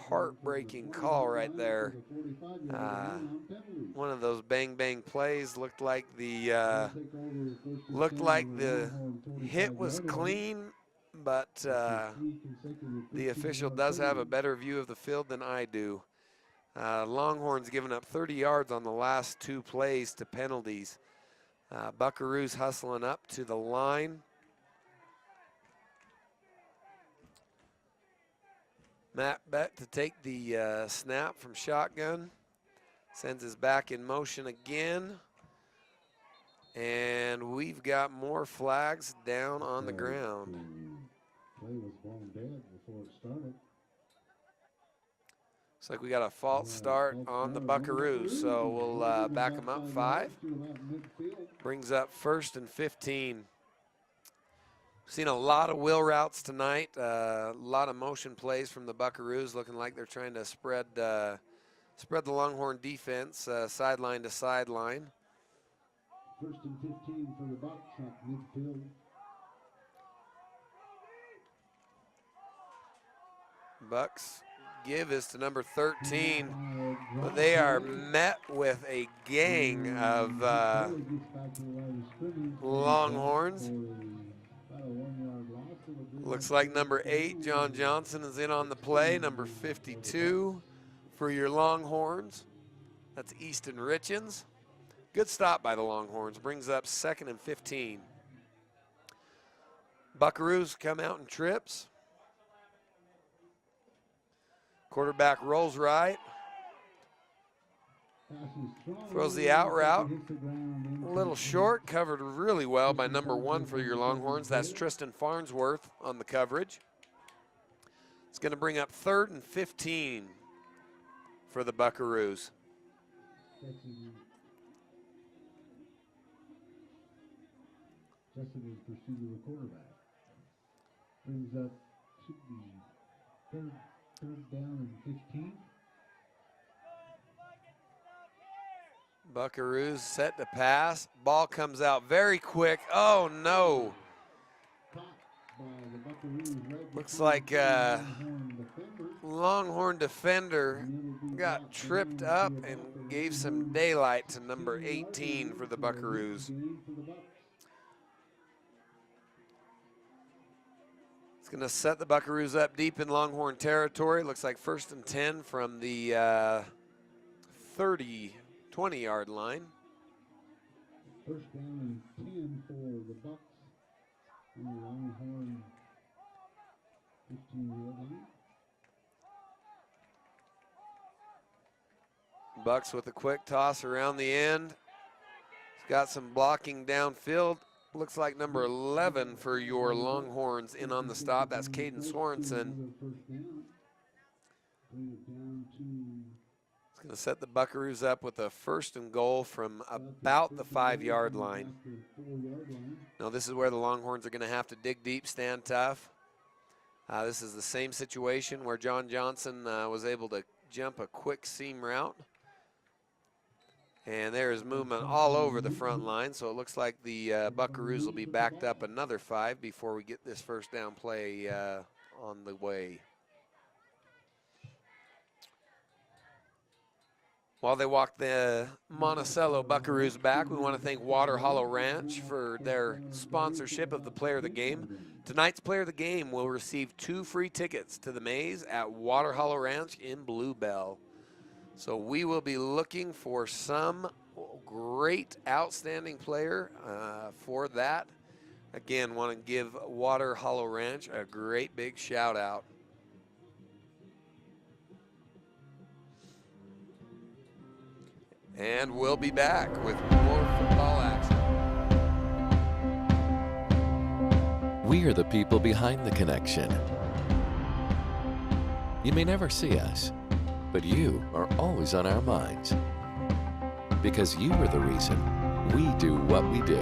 heartbreaking call right there. One of those bang bang plays looked like the hit was clean, but the official does have a better view of the field than I do. Longhorns giving up 30 yards on the last 2 plays to penalties. Buckaroos hustling up to the line. Matt Beck to take the snap from shotgun. Sends his back in motion again. And we've got more flags down on the ground. Play was blown dead before it started. Looks like we got a false start on the Buckaroos, so we'll back them up 5. Brings up 1st and 15. Seen a lot of wheel routes tonight, a lot of motion plays from the Buckaroos, looking like they're trying to spread the Longhorn defense sideline to sideline. 1st and 15 for the Bucks at midfield. Bucks give is to number 13, but they are met with a gang of Longhorns. Looks like number 8, John Johnson, is in on the play. Number 52 for your Longhorns. That's Easton Richens. Good stop by the Longhorns. Brings up 2nd and 15. Buckaroos come out in trips. Quarterback rolls right. Throws the out route. A little short, covered really well by number 1 for your Longhorns. That's Tristan Farnsworth on the coverage. It's going to bring up 3rd and 15 for the Buckaroos. Justin is pursued with the quarterback. Brings up, should be third down and 15. Buckaroos set to pass. Ball comes out very quick. Oh no. Looks like Longhorn defender got tripped up and gave some daylight to number 18 for the Buckaroos. It's going to set the Buckaroos up deep in Longhorn territory. Looks like 1st and 10 from the 20-yard line. 1st down and 10 for the Bucks on the Longhorn 15-yard line. Bucks with a quick toss around the end. He's got some blocking downfield. Looks like number 11 for your Longhorns in on the stop. That's Caden Sorensen. It's going to set the Buckaroos up with a 1st and goal from about the 5-yard line. Now this is where the Longhorns are going to have to dig deep, stand tough. This is the same situation where John Johnson was able to jump a quick seam route. And there is movement all over the front line, so it looks like the Buckaroos will be backed up another 5 before we get this 1st down play on the way. While they walk the Monticello Buckaroos back, we want to thank Water Hollow Ranch for their sponsorship of the Player of the Game. Tonight's Player of the Game will receive 2 free tickets to the maze at Water Hollow Ranch in Bluebell. So we will be looking for some great, outstanding player for that. Again, want to give Water Hollow Ranch a great big shout out. And we'll be back with more football action. We are the people behind the connection. You may never see us, but you are always on our minds. Because you are the reason we do what we do.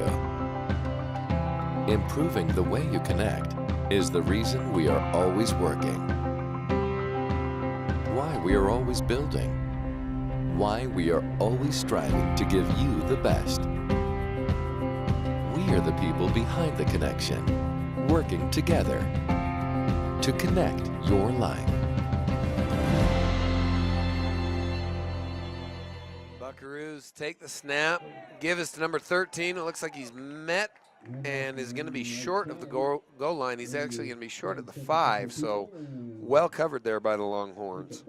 Improving the way you connect is the reason we are always working. Why we are always building. Why we are always striving to give you the best. We are the people behind the connection, working together to connect your life. Buckaroos take the snap, give us to number 13. It looks like he's met and is going to be short of the goal line. He's actually going to be short at the 5, so well covered there by the Longhorns.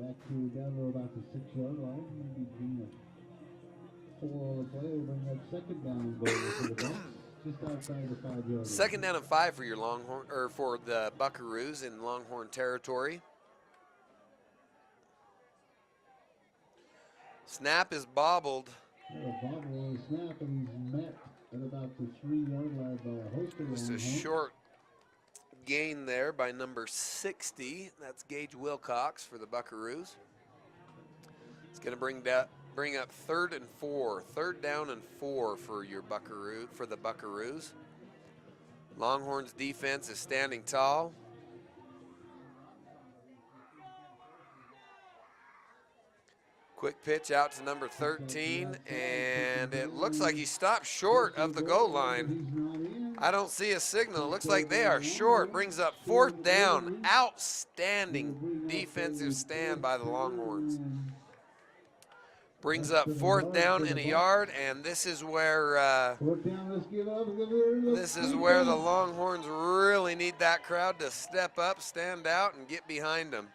Second down and 5 for your Longhorn, or for the Buckaroos in Longhorn territory. Snap is bobbled. Snap, and he's met at about the 3-yard line by a host of Just a short gain there by number 60. That's Gage Wilcox for the Buckaroos. It's going to bring up 3rd and 4. 3rd down and 4 for your the Buckaroos. Longhorns defense is standing tall. Quick pitch out to number 13, and it looks like he stopped short of the goal line. I don't see a signal. It looks like they are short. Brings up 4th down. Outstanding defensive stand by the Longhorns. Brings up 4th down and a yard, and this is where the Longhorns really need that crowd to step up, stand out, and get behind them.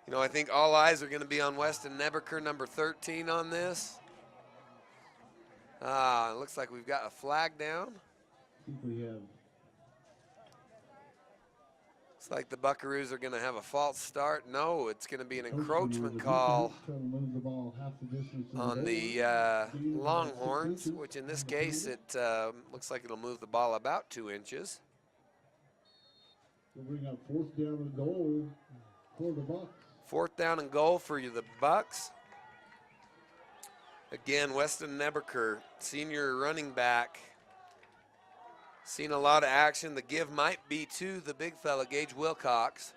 You know, I think all eyes are going to be on Weston Nebeker, number 13, on this. It looks like we've got a flag down. I think we have. Looks like the Buckaroos are going to have a false start. No, it's going to be an encroachment call on the Longhorns, which in this case, it looks like it'll move the ball about 2 inches. We'll bring up 4th down and goal for the Bucks. 4th down and goal for you, the Bucks. Again, Weston Nebeker, senior running back. Seen a lot of action. The give might be to the big fella, Gage Wilcox.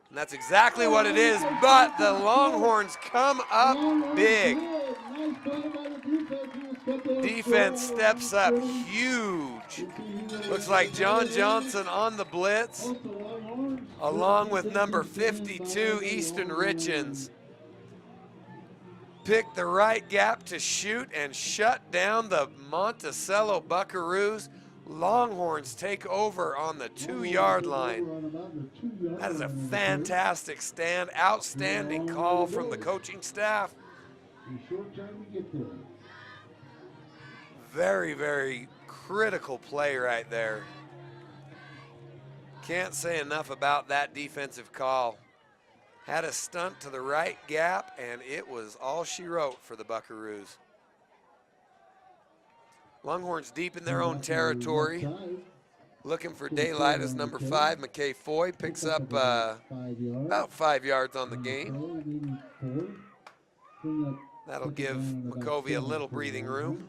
And that's exactly what it is, but the Longhorns come up big. Defense steps up huge. Looks like John Johnson on the blitz, along with number 52, Easton Richens. Picked the right gap to shoot and shut down the Monticello Buckaroos. Longhorns take over on the 2-yard line. That is a fantastic stand, outstanding call from the coaching staff. Very, very critical play right there. Can't say enough about that defensive call. Had a stunt to the right gap, and it was all she wrote for the Buckaroos. Longhorns deep in their own territory. Looking for daylight as number 5, McKay Foy, picks up about 5 yards on the game. That'll give McCovey a little breathing room.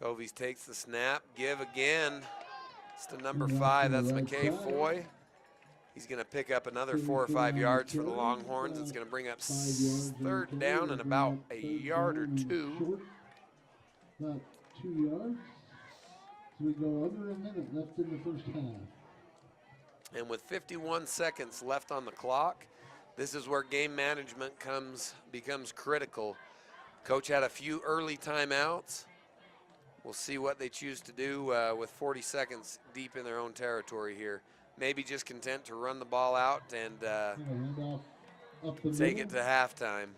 Covey takes the snap, give again. It's to number 5, that's McKay Foy. He's gonna pick up another 4 or 5 yards for the Longhorns. It's gonna bring up 3rd down and about a yard or 2. About 2 yards. So we go under a minute left in the first half. And with 51 seconds left on the clock, this is where game management becomes critical. Coach had a few early timeouts. We'll see what they choose to do with 40 seconds deep in their own territory here. Maybe just content to run the ball out and take it to halftime.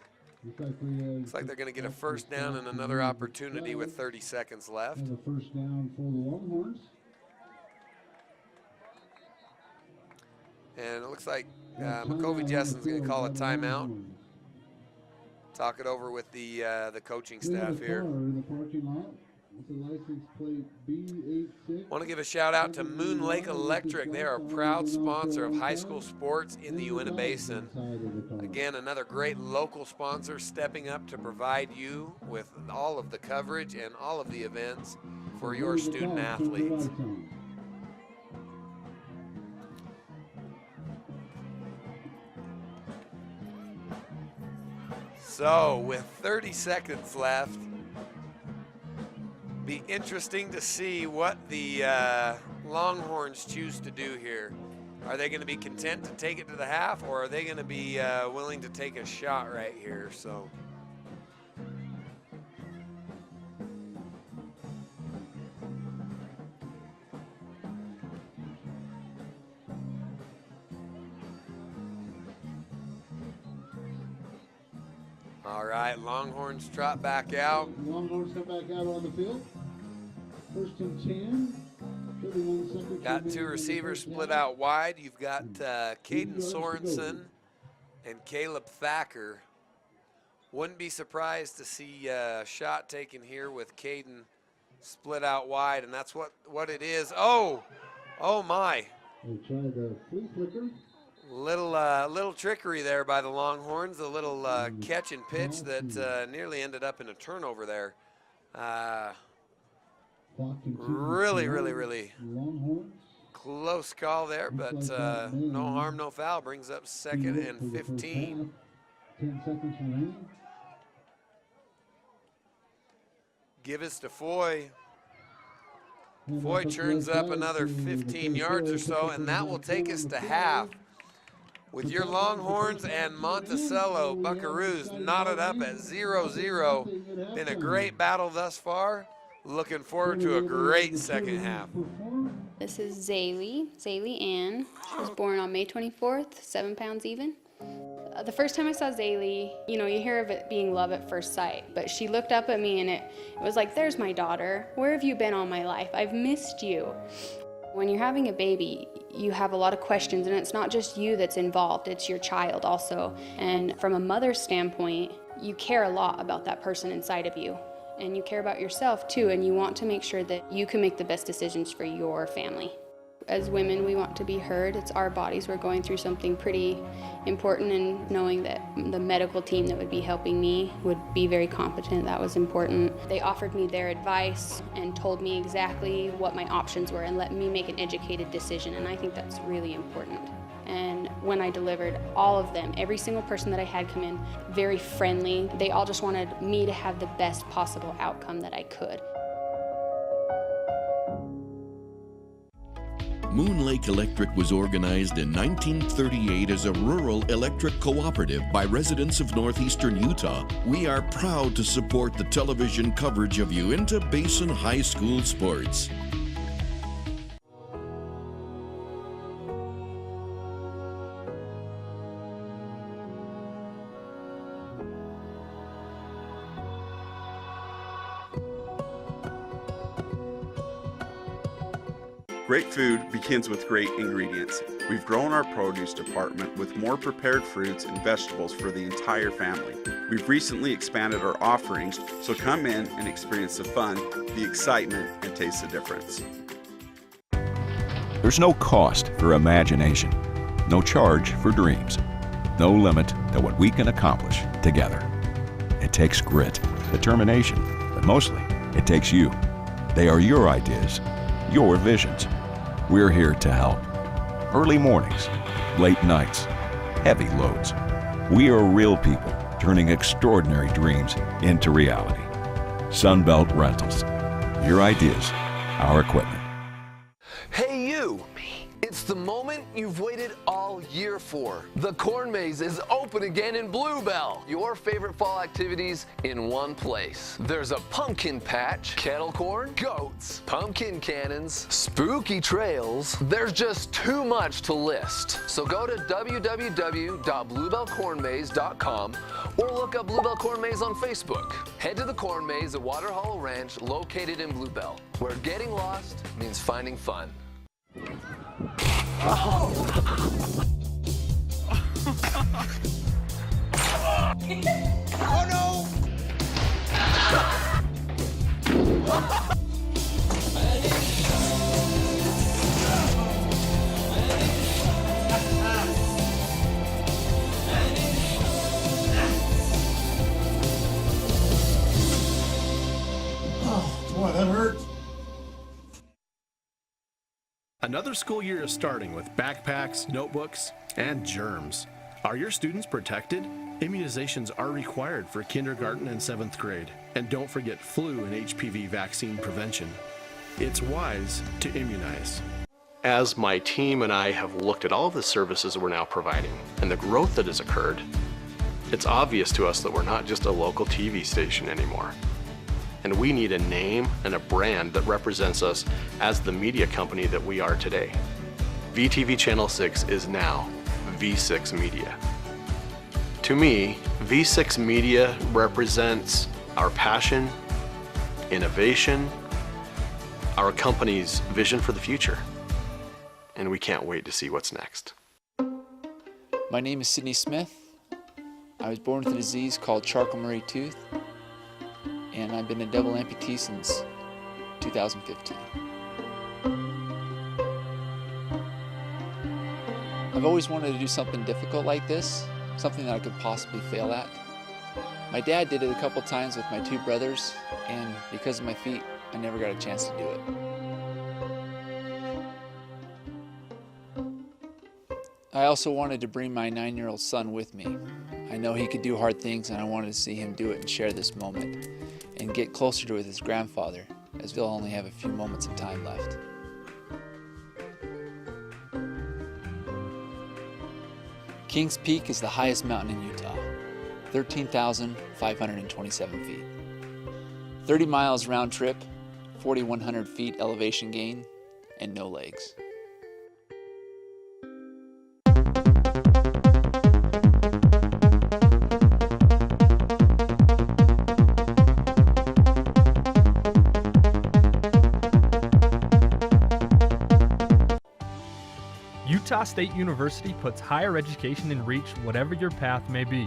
Looks like they're going to get a 1st down and another opportunity with 30 seconds left. And a 1st down for the Longhorns. And it looks like McCovey Jessen's going to call a timeout. Talk it over with the coaching staff here. Want to give a shout out to Moon Lake Electric. They are a proud sponsor of high school sports in the Uinta Basin. Again, another great local sponsor stepping up to provide you with all of the coverage and all of the events for your student athletes. So with 30 seconds left, be interesting to see what the Longhorns choose to do here. Are they going to be content to take it to the half, or are they going to be willing to take a shot right here? So. All right, Longhorns trot back out. Longhorns come back out on the field. 1st and 10. Got two receivers split out wide. You've got Caden Sorensen and Caleb Thacker. Wouldn't be surprised to see a shot taken here with Caden split out wide, and that's what it is. Oh my. They tried the flea flicker. Little trickery there by the Longhorns. A little catch and pitch that nearly ended up in a turnover there. Really close call there, but no harm, no foul. Brings up 2nd and 15. 10 seconds remaining. Give us to Foy. Foy churns up another 15 yards or so, and that will take us to half. With your Longhorns and Monticello Buckaroos knotted up at 0-0. Been a great battle thus far. Looking forward to a great second half. This is Zaylee Ann. She was born on May 24th, 7 pounds even. The first time I saw Zaylee, you hear of it being love at first sight, but she looked up at me and it was like, there's my daughter. Where have you been all my life? I've missed you. When you're having a baby, you have a lot of questions, and it's not just you that's involved, it's your child also. And from a mother's standpoint, you care a lot about that person inside of you. And you care about yourself too, and you want to make sure that you can make the best decisions for your family. As women, we want to be heard. It's our bodies. We're going through something pretty important, and knowing that the medical team that would be helping me would be very competent, that was important. They offered me their advice and told me exactly what my options were and let me make an educated decision, and I think that's really important. And when I delivered, all of them, every single person that I had come in, very friendly. They all just wanted me to have the best possible outcome that I could. Moon Lake Electric was organized in 1938 as a rural electric cooperative by residents of northeastern Utah. We are proud to support the television coverage of Uinta Basin High School sports. Great food begins with great ingredients. We've grown our produce department with more prepared fruits and vegetables for the entire family. We've recently expanded our offerings, so come in and experience the fun, the excitement, and taste the difference. There's no cost for imagination, no charge for dreams, no limit to what we can accomplish together. It takes grit, determination, but mostly it takes you. They are your ideas, your visions. We're here to help. Early mornings, late nights, heavy loads. We are real people turning extraordinary dreams into reality. Sunbelt Rentals. Your ideas, our equipment. Hey you! It's the moment you've waited all year for. The Corn Maze is open again in Bluebell. Your favorite fall activities in one place. There's a pumpkin patch, kettle corn, goats, pumpkin cannons, spooky trails. There's just too much to list. So go to www.bluebellcornmaze.com or look up Bluebell Corn Maze on Facebook. Head to the Corn Maze at Water Hollow Ranch, located in Bluebell, where getting lost means finding fun. Oh no! Oh, boy, that hurt. Another school year is starting with backpacks, notebooks, and germs. Are your students protected? Immunizations are required for kindergarten and 7th grade. And don't forget flu and HPV vaccine prevention. It's wise to immunize. As my team and I have looked at all of the services we're now providing and the growth that has occurred, it's obvious to us that we're not just a local TV station anymore. And we need a name and a brand that represents us as the media company that we are today. VTV Channel 6 is now V6 Media. To me, V6 Media represents our passion, innovation, our company's vision for the future. And we can't wait to see what's next. My name is Sydney Smith. I was born with a disease called Charcot-Marie tooth, and I've been a double amputee since 2015. I've always wanted to do something difficult like this, something that I could possibly fail at. My dad did it a couple times with my two brothers, and because of my feet, I never got a chance to do it. I also wanted to bring my 9-year-old son with me. I know he could do hard things, and I wanted to see him do it and share this moment and get closer to his grandfather, as he'll only have a few moments of time left. Kings Peak is the highest mountain in Utah, 13,527 feet. 30 miles round trip, 4,100 feet elevation gain, and no legs. Utah State University puts higher education in reach whatever your path may be.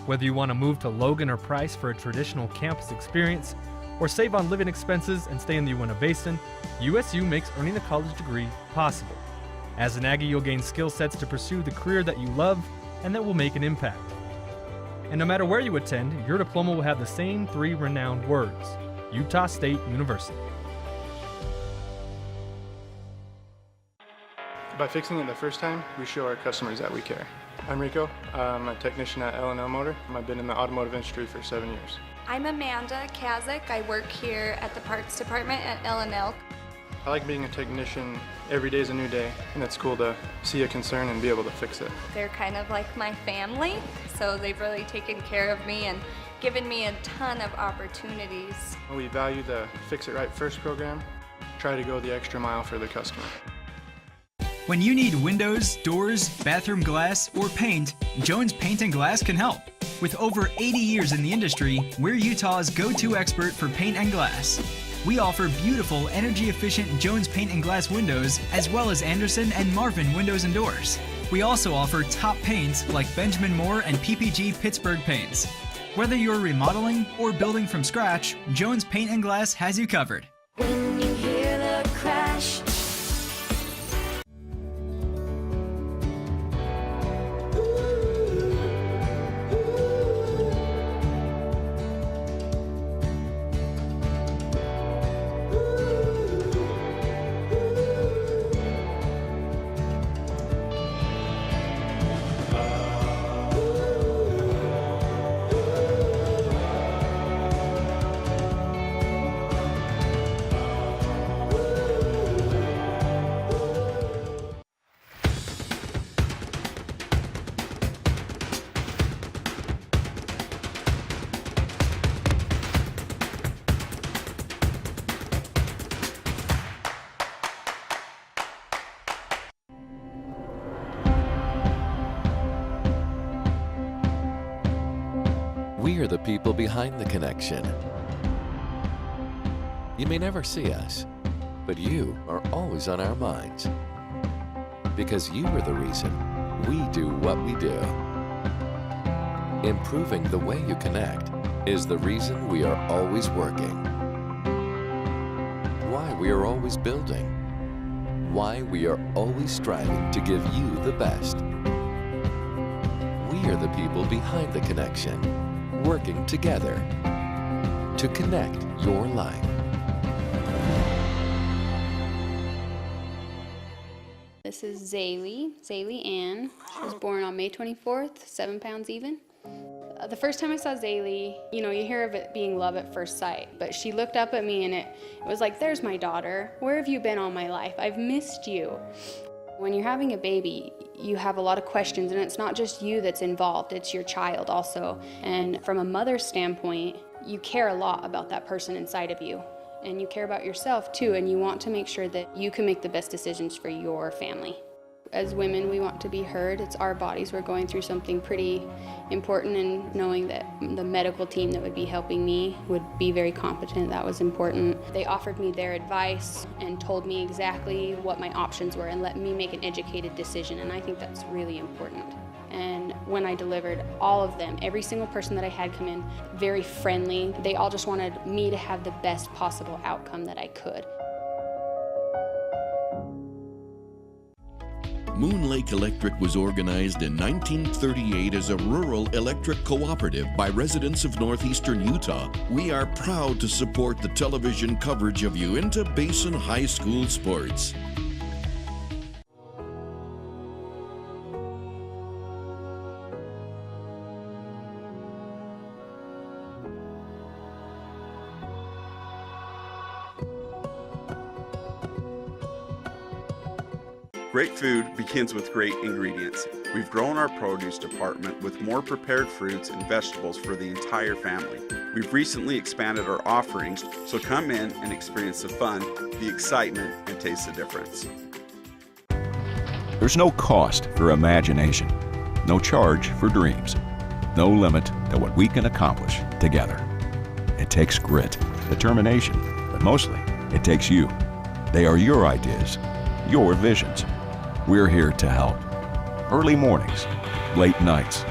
Whether you want to move to Logan or Price for a traditional campus experience, or save on living expenses and stay in the Uinta Basin, USU makes earning a college degree possible. As an Aggie, you'll gain skill sets to pursue the career that you love and that will make an impact. And no matter where you attend, your diploma will have the same 3 renowned words: Utah State University. By fixing it the first time, we show our customers that we care. I'm Rico. I'm a technician at Altamont Motor. I've been in the automotive industry for 7 years. I'm Amanda Kazik. I work here at the parts department at L&L. I like being a technician. Every day is a new day, and it's cool to see a concern and be able to fix it. They're kind of like my family, so they've really taken care of me and given me a ton of opportunities. We value the Fix It Right First program. Try to go the extra mile for the customer. When you need windows, doors, bathroom glass, or paint, Jones Paint and Glass can help. With over 80 years in the industry, we're Utah's go-to expert for paint and glass. We offer beautiful, energy-efficient Jones Paint and Glass windows, as well as Anderson and Marvin windows and doors. We also offer top paints like Benjamin Moore and PPG Pittsburgh paints. Whether you're remodeling or building from scratch, Jones Paint and Glass has you covered. When you hear the crash, We are the people behind the connection. You may never see us, but you are always on our minds. Because you are the reason we do what we do. Improving the way you connect is the reason we are always working. Why we are always building. Why we are always striving to give you the best. We are the people behind the connection, working together to connect your life. This is Zaylee Ann. She was born on May 24th, 7 pounds even. The first time I saw Zaylee, you hear of it being love at first sight, but she looked up at me and it was like, there's my daughter. Where have you been all my life? I've missed you. When you're having a baby, you have a lot of questions, and it's not just you that's involved, it's your child also. And from a mother's standpoint, you care a lot about that person inside of you. And you care about yourself too, and you want to make sure that you can make the best decisions for your family. As women, we want to be heard. It's our bodies. We're going through something pretty important, and knowing that the medical team that would be helping me would be very competent, that was important. They offered me their advice and told me exactly what my options were and let me make an educated decision, and I think that's really important. And when I delivered, all of them, every single person that I had come in, very friendly. They all just wanted me to have the best possible outcome that I could. Moon Lake Electric was organized in 1938 as a rural electric cooperative by residents of northeastern Utah. We are proud to support the television coverage of Uinta Basin High School sports. Great food begins with great ingredients. We've grown our produce department with more prepared fruits and vegetables for the entire family. We've recently expanded our offerings, so come in and experience the fun, the excitement, and taste the difference. There's no cost for imagination, no charge for dreams, no limit to what we can accomplish together. It takes grit, determination, but mostly it takes you. They are your ideas, your visions. We're here to help. Early mornings, late nights,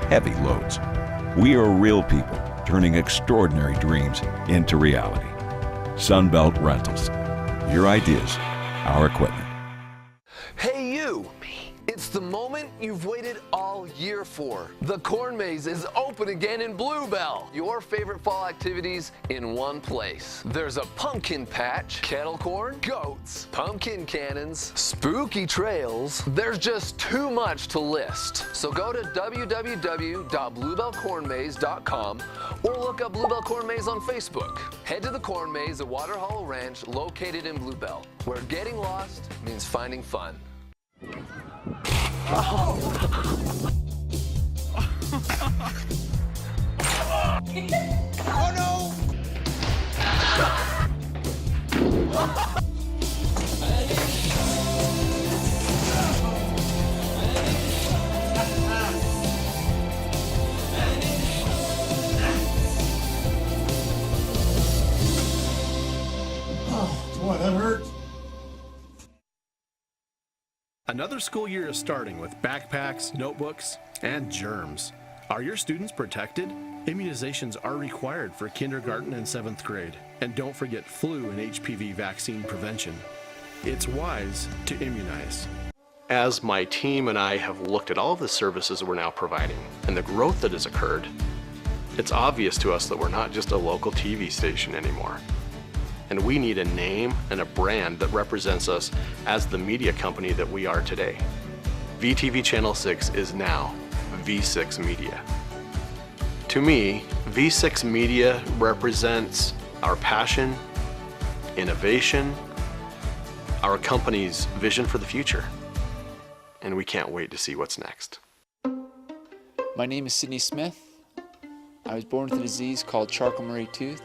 heavy loads. We are real people turning extraordinary dreams into reality. Sunbelt Rentals. Your ideas, our equipment. Hey you! It's the moment you've waited all year for. The Corn Maze is open again in Bluebell. Your favorite fall activities in one place. There's a pumpkin patch, kettle corn, goats, pumpkin cannons, spooky trails. There's just too much to list. So go to www.bluebellcornmaze.com or look up Bluebell Corn Maze on Facebook. Head to the Corn Maze at Water Hollow Ranch, located in Bluebell, where getting lost means finding fun. Oh no! Oh, boy, that hurt. Another school year is starting with backpacks, notebooks, and germs. Are your students protected? Immunizations are required for kindergarten and 7th grade. And don't forget flu and HPV vaccine prevention. It's wise to immunize. As my team and I have looked at all of the services we're now providing and the growth that has occurred, it's obvious to us that we're not just a local TV station anymore. And we need a name and a brand that represents us as the media company that we are today. VTV Channel 6 is now V6 Media. To me, V6 Media represents our passion, innovation, our company's vision for the future. And we can't wait to see what's next. My name is Sydney Smith. I was born with a disease called Charcot-Marie tooth,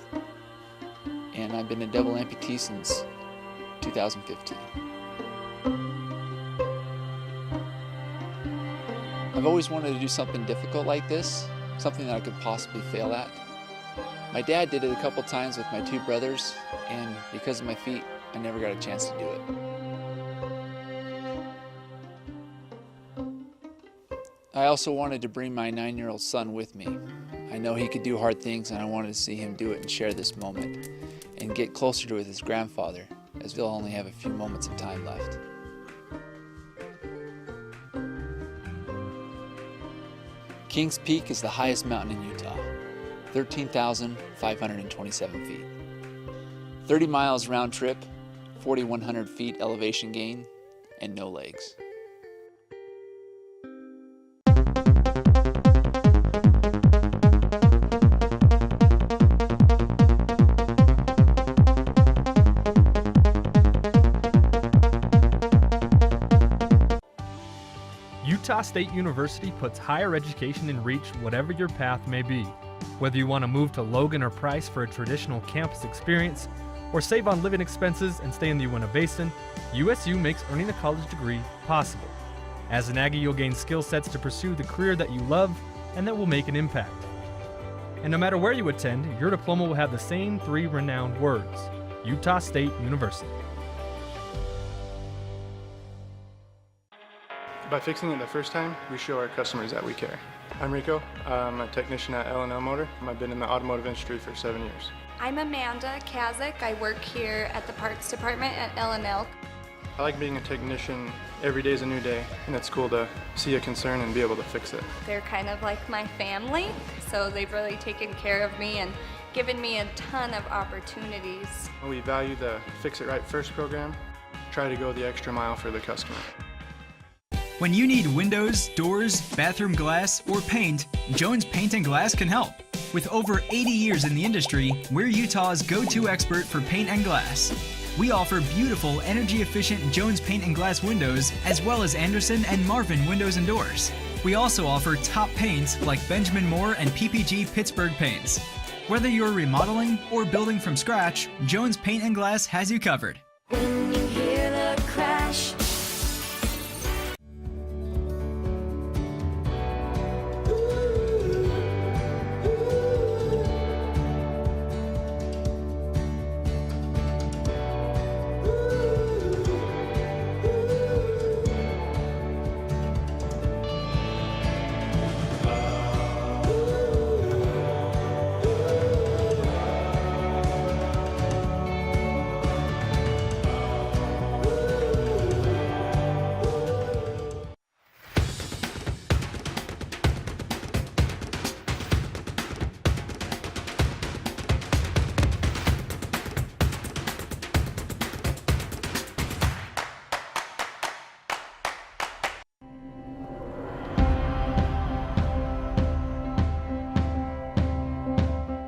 and I've been a double amputee since 2015. I've always wanted to do something difficult like this, something that I could possibly fail at. My dad did it a couple times with my two brothers, and because of my feet, I never got a chance to do it. I also wanted to bring my 9-year-old son with me. I know he could do hard things, and I wanted to see him do it and share this moment and get closer to his grandfather, as we'll only have a few moments of time left. Kings Peak is the highest mountain in Utah, 13,527 feet. 30 miles round trip, 4,100 feet elevation gain, and no legs. Utah State University puts higher education in reach whatever your path may be. Whether you want to move to Logan or Price for a traditional campus experience, or save on living expenses and stay in the Uinta Basin, USU makes earning a college degree possible. As an Aggie, you'll gain skill sets to pursue the career that you love and that will make an impact. And no matter where you attend, your diploma will have the same 3 renowned words: Utah State University. By fixing it the first time, we show our customers that we care. I'm Rico. I'm a technician at Altamont Motor. I've been in the automotive industry for 7 years. I'm Amanda Kazik. I work here at the parts department at L&L. I like being a technician. Every day is a new day, and it's cool to see a concern and be able to fix it. They're kind of like my family, so they've really taken care of me and given me a ton of opportunities. We value the Fix It Right First program. Try to go the extra mile for the customer. When you need windows, doors, bathroom glass, or paint, Jones Paint and Glass can help. With over 80 years in the industry, we're Utah's go-to expert for paint and glass. We offer beautiful, energy-efficient Jones Paint and Glass windows, as well as Anderson and Marvin windows and doors. We also offer top paints like Benjamin Moore and PPG Pittsburgh paints. Whether you're remodeling or building from scratch, Jones Paint and Glass has you covered. When you hear the crash,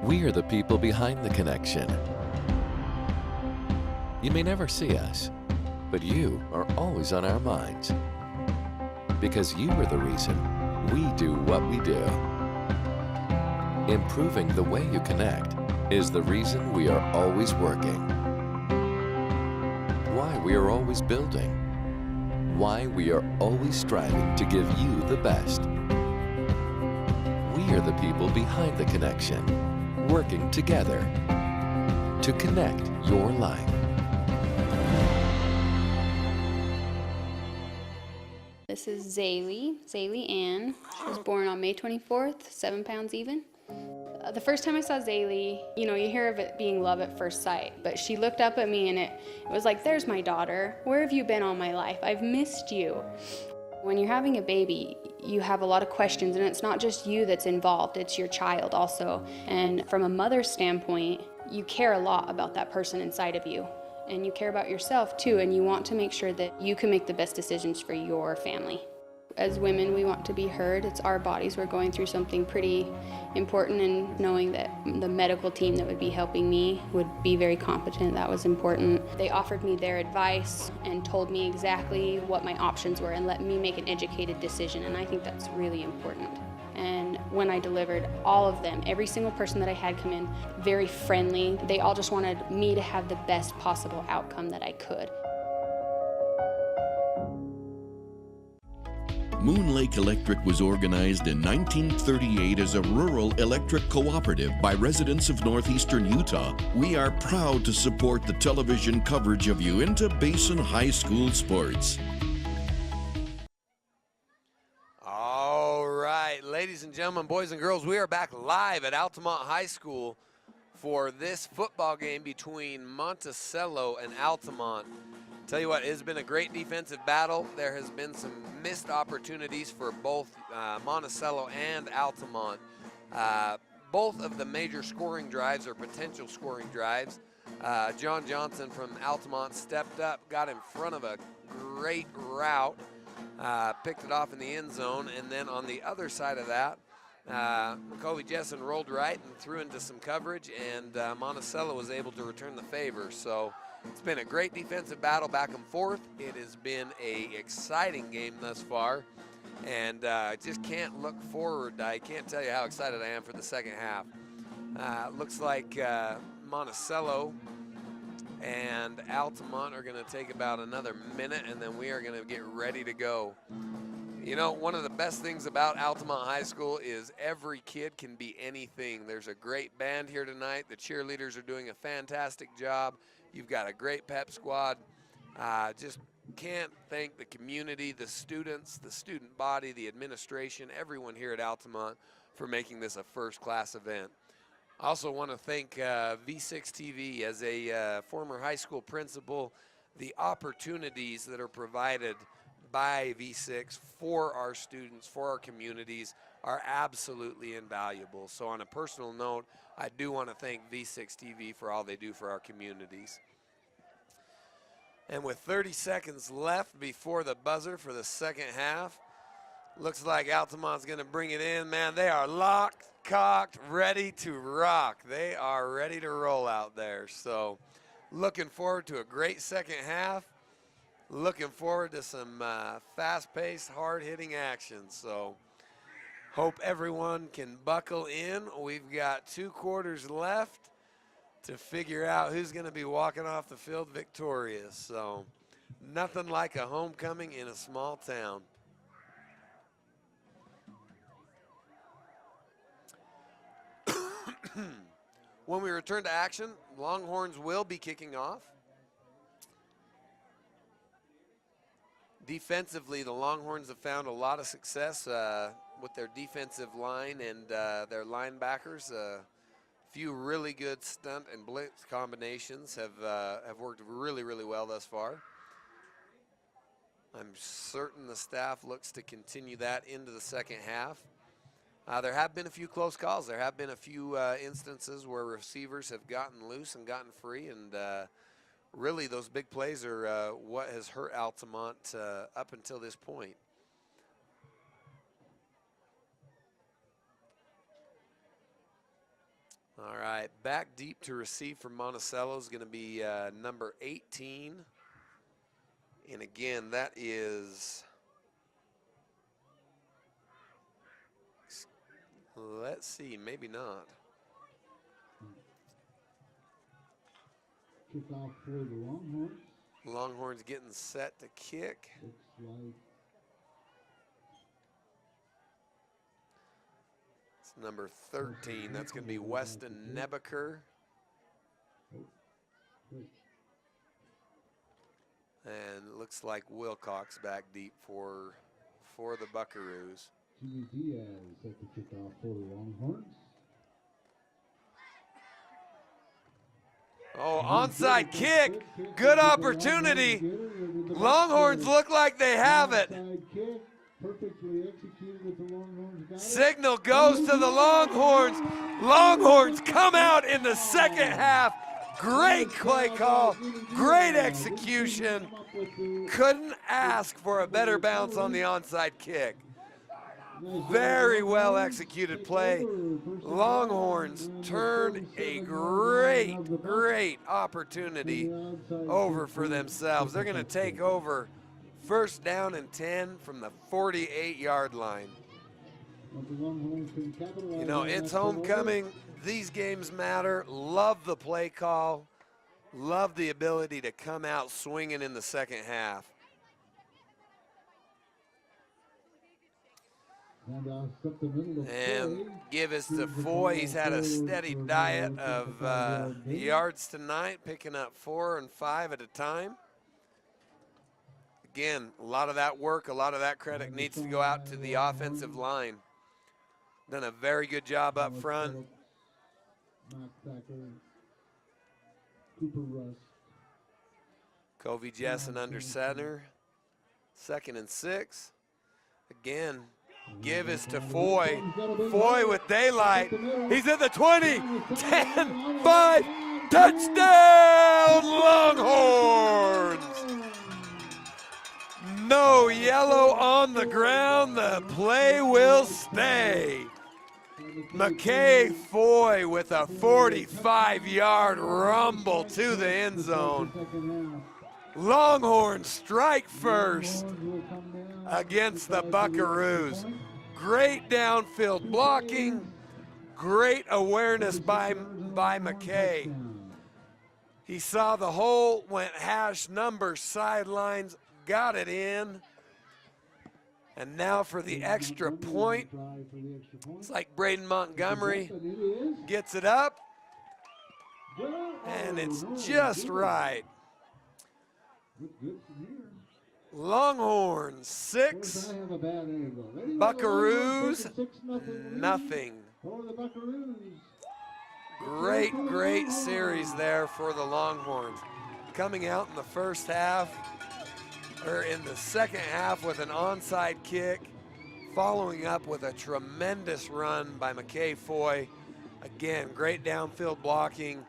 We are the people behind the connection. You may never see us, but you are always on our minds. Because you are the reason we do what we do. Improving the way you connect is the reason we are always working. Why we are always building. Why we are always striving to give you the best. We are the people behind the connection, working together to connect your life. This is Zaylee Ann. She was born on May 24th, 7 pounds even. The first time I saw Zaylee, you hear of it being love at first sight, but she looked up at me and it was like, there's my daughter. Where have you been all my life? I've missed you. When you're having a baby, you have a lot of questions, and it's not just you that's involved, it's your child also. And from a mother's standpoint, you care a lot about that person inside of you. And you care about yourself too, and you want to make sure that you can make the best decisions for your family. As women, we want to be heard. It's our bodies. We're going through something pretty important, and knowing that the medical team that would be helping me would be very competent, that was important. They offered me their advice and told me exactly what my options were and let me make an educated decision, and I think that's really important. And when I delivered, all of them, every single person that I had come in, very friendly. They all just wanted me to have the best possible outcome that I could. Moon Lake Electric was organized in 1938 as a rural electric cooperative by residents of northeastern Utah. We are proud to support the television coverage of Uinta Basin High School sports. All right, ladies and gentlemen, boys and girls, we are back live at Altamont High School for this football game between Monticello and Altamont. Tell you what, it has been a great defensive battle. There has been some missed opportunities for both Monticello and Altamont. Both of the major scoring drives or potential scoring drives. John Johnson from Altamont stepped up, got in front of a great route, picked it off in the end zone, and then on the other side of that, McCovey Jessen rolled right and threw into some coverage, and Monticello was able to return the favor. So it's been a great defensive battle back and forth. It has been an exciting game thus far, and just can't look forward. I can't tell you how excited I am for the second half. Looks like Monticello and Altamont are going to take about another minute, and then we are going to get ready to go. You know, one of the best things about Altamont High School is every kid can be anything. There's a great band here tonight. The cheerleaders are doing a fantastic job. You've got a great pep squad. Just can't thank the community, the students, the student body, the administration, everyone here at Altamont for making this a first-class event. I also want to thank V6 TV as a former high school principal. The opportunities that are provided by V6 for our students, for our communities, are absolutely invaluable. So on a personal note, I do want to thank V6 TV for all they do for our communities. And with 30 seconds left before the buzzer for the second half, looks like Altamont's going to bring it in. Man, they are locked, cocked, ready to rock. They are ready to roll out there. So looking forward to a great second half. Looking forward to some fast-paced, hard-hitting action. So hope everyone can buckle in. We've got 2 quarters left to figure out who's going to be walking off the field victorious. So nothing like a homecoming in a small town. When we return to action, Longhorns will be kicking off. Defensively, the Longhorns have found a lot of success with their defensive line and their linebackers. A few really good stunt and blitz combinations have worked really, really well thus far. I'm certain the staff looks to continue that into the second half. There have been a few close calls. There have been a few instances where receivers have gotten loose and gotten free, and really those big plays are what has hurt Altamont up until this point. All right, back deep to receive from Monticello is going to be number 18. And again, that is, let's see, maybe not. Kickoff for the Longhorns. Longhorns getting set to kick. Looks like it's number 13. That's going to be Weston Nebaker. And it looks like Wilcox back deep for the Buckaroos. Jimmy Diaz at the kickoff for the Longhorns. Oh, onside kick. Good opportunity. Longhorns look like they have it. Signal goes to the Longhorns. Longhorns come out in the second half. Great play call. Great execution. Couldn't ask for a better bounce on the onside kick. Very well executed play. Longhorns turned a great opportunity over for themselves. They're going to take over first down and 10 from the 48-yard line. You know, it's homecoming. These games matter. Love the play call. Love the ability to come out swinging in the second half. And give us to Foy. He's had a steady diet of yards tonight, picking up 4 and 5 at a time. Again, a lot of that work, a lot of that credit needs to go out to the offensive line. Done a very good job up front. Covey Jessen under center. 2nd and 6. Again, give us to Foy. Foy with daylight. He's at the 20, 10, 5, touchdown Longhorns! No yellow on the ground, the play will stay. McKay Foy with a 45-yard rumble to the end zone. Longhorns strike first against the Buckaroos. Great downfield blocking, great awareness by McKay. He saw the hole, went hash number sidelines, got it in. And now for the extra point. It's like Braden Montgomery gets it up, and it's just right. Longhorns 6, Buckaroos nothing. Great series there for the Longhorns. Coming out in the first half, or in the second half with an onside kick, following up with a tremendous run by McKay Foy. Again, great downfield blocking,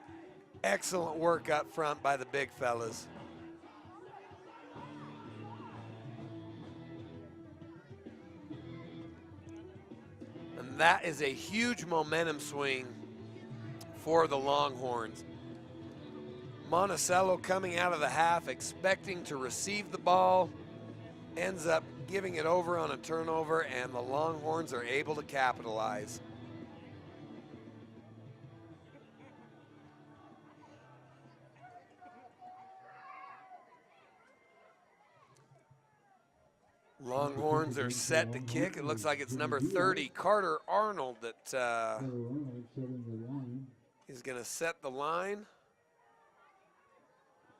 excellent work up front by the big fellas. And that is a huge momentum swing for the Longhorns. Monticello coming out of the half expecting to receive the ball, ends up giving it over on a turnover, and the Longhorns are able to capitalize. Longhorns are set to kick. It looks like it's number 30, Carter Arnold, that is going to set the line.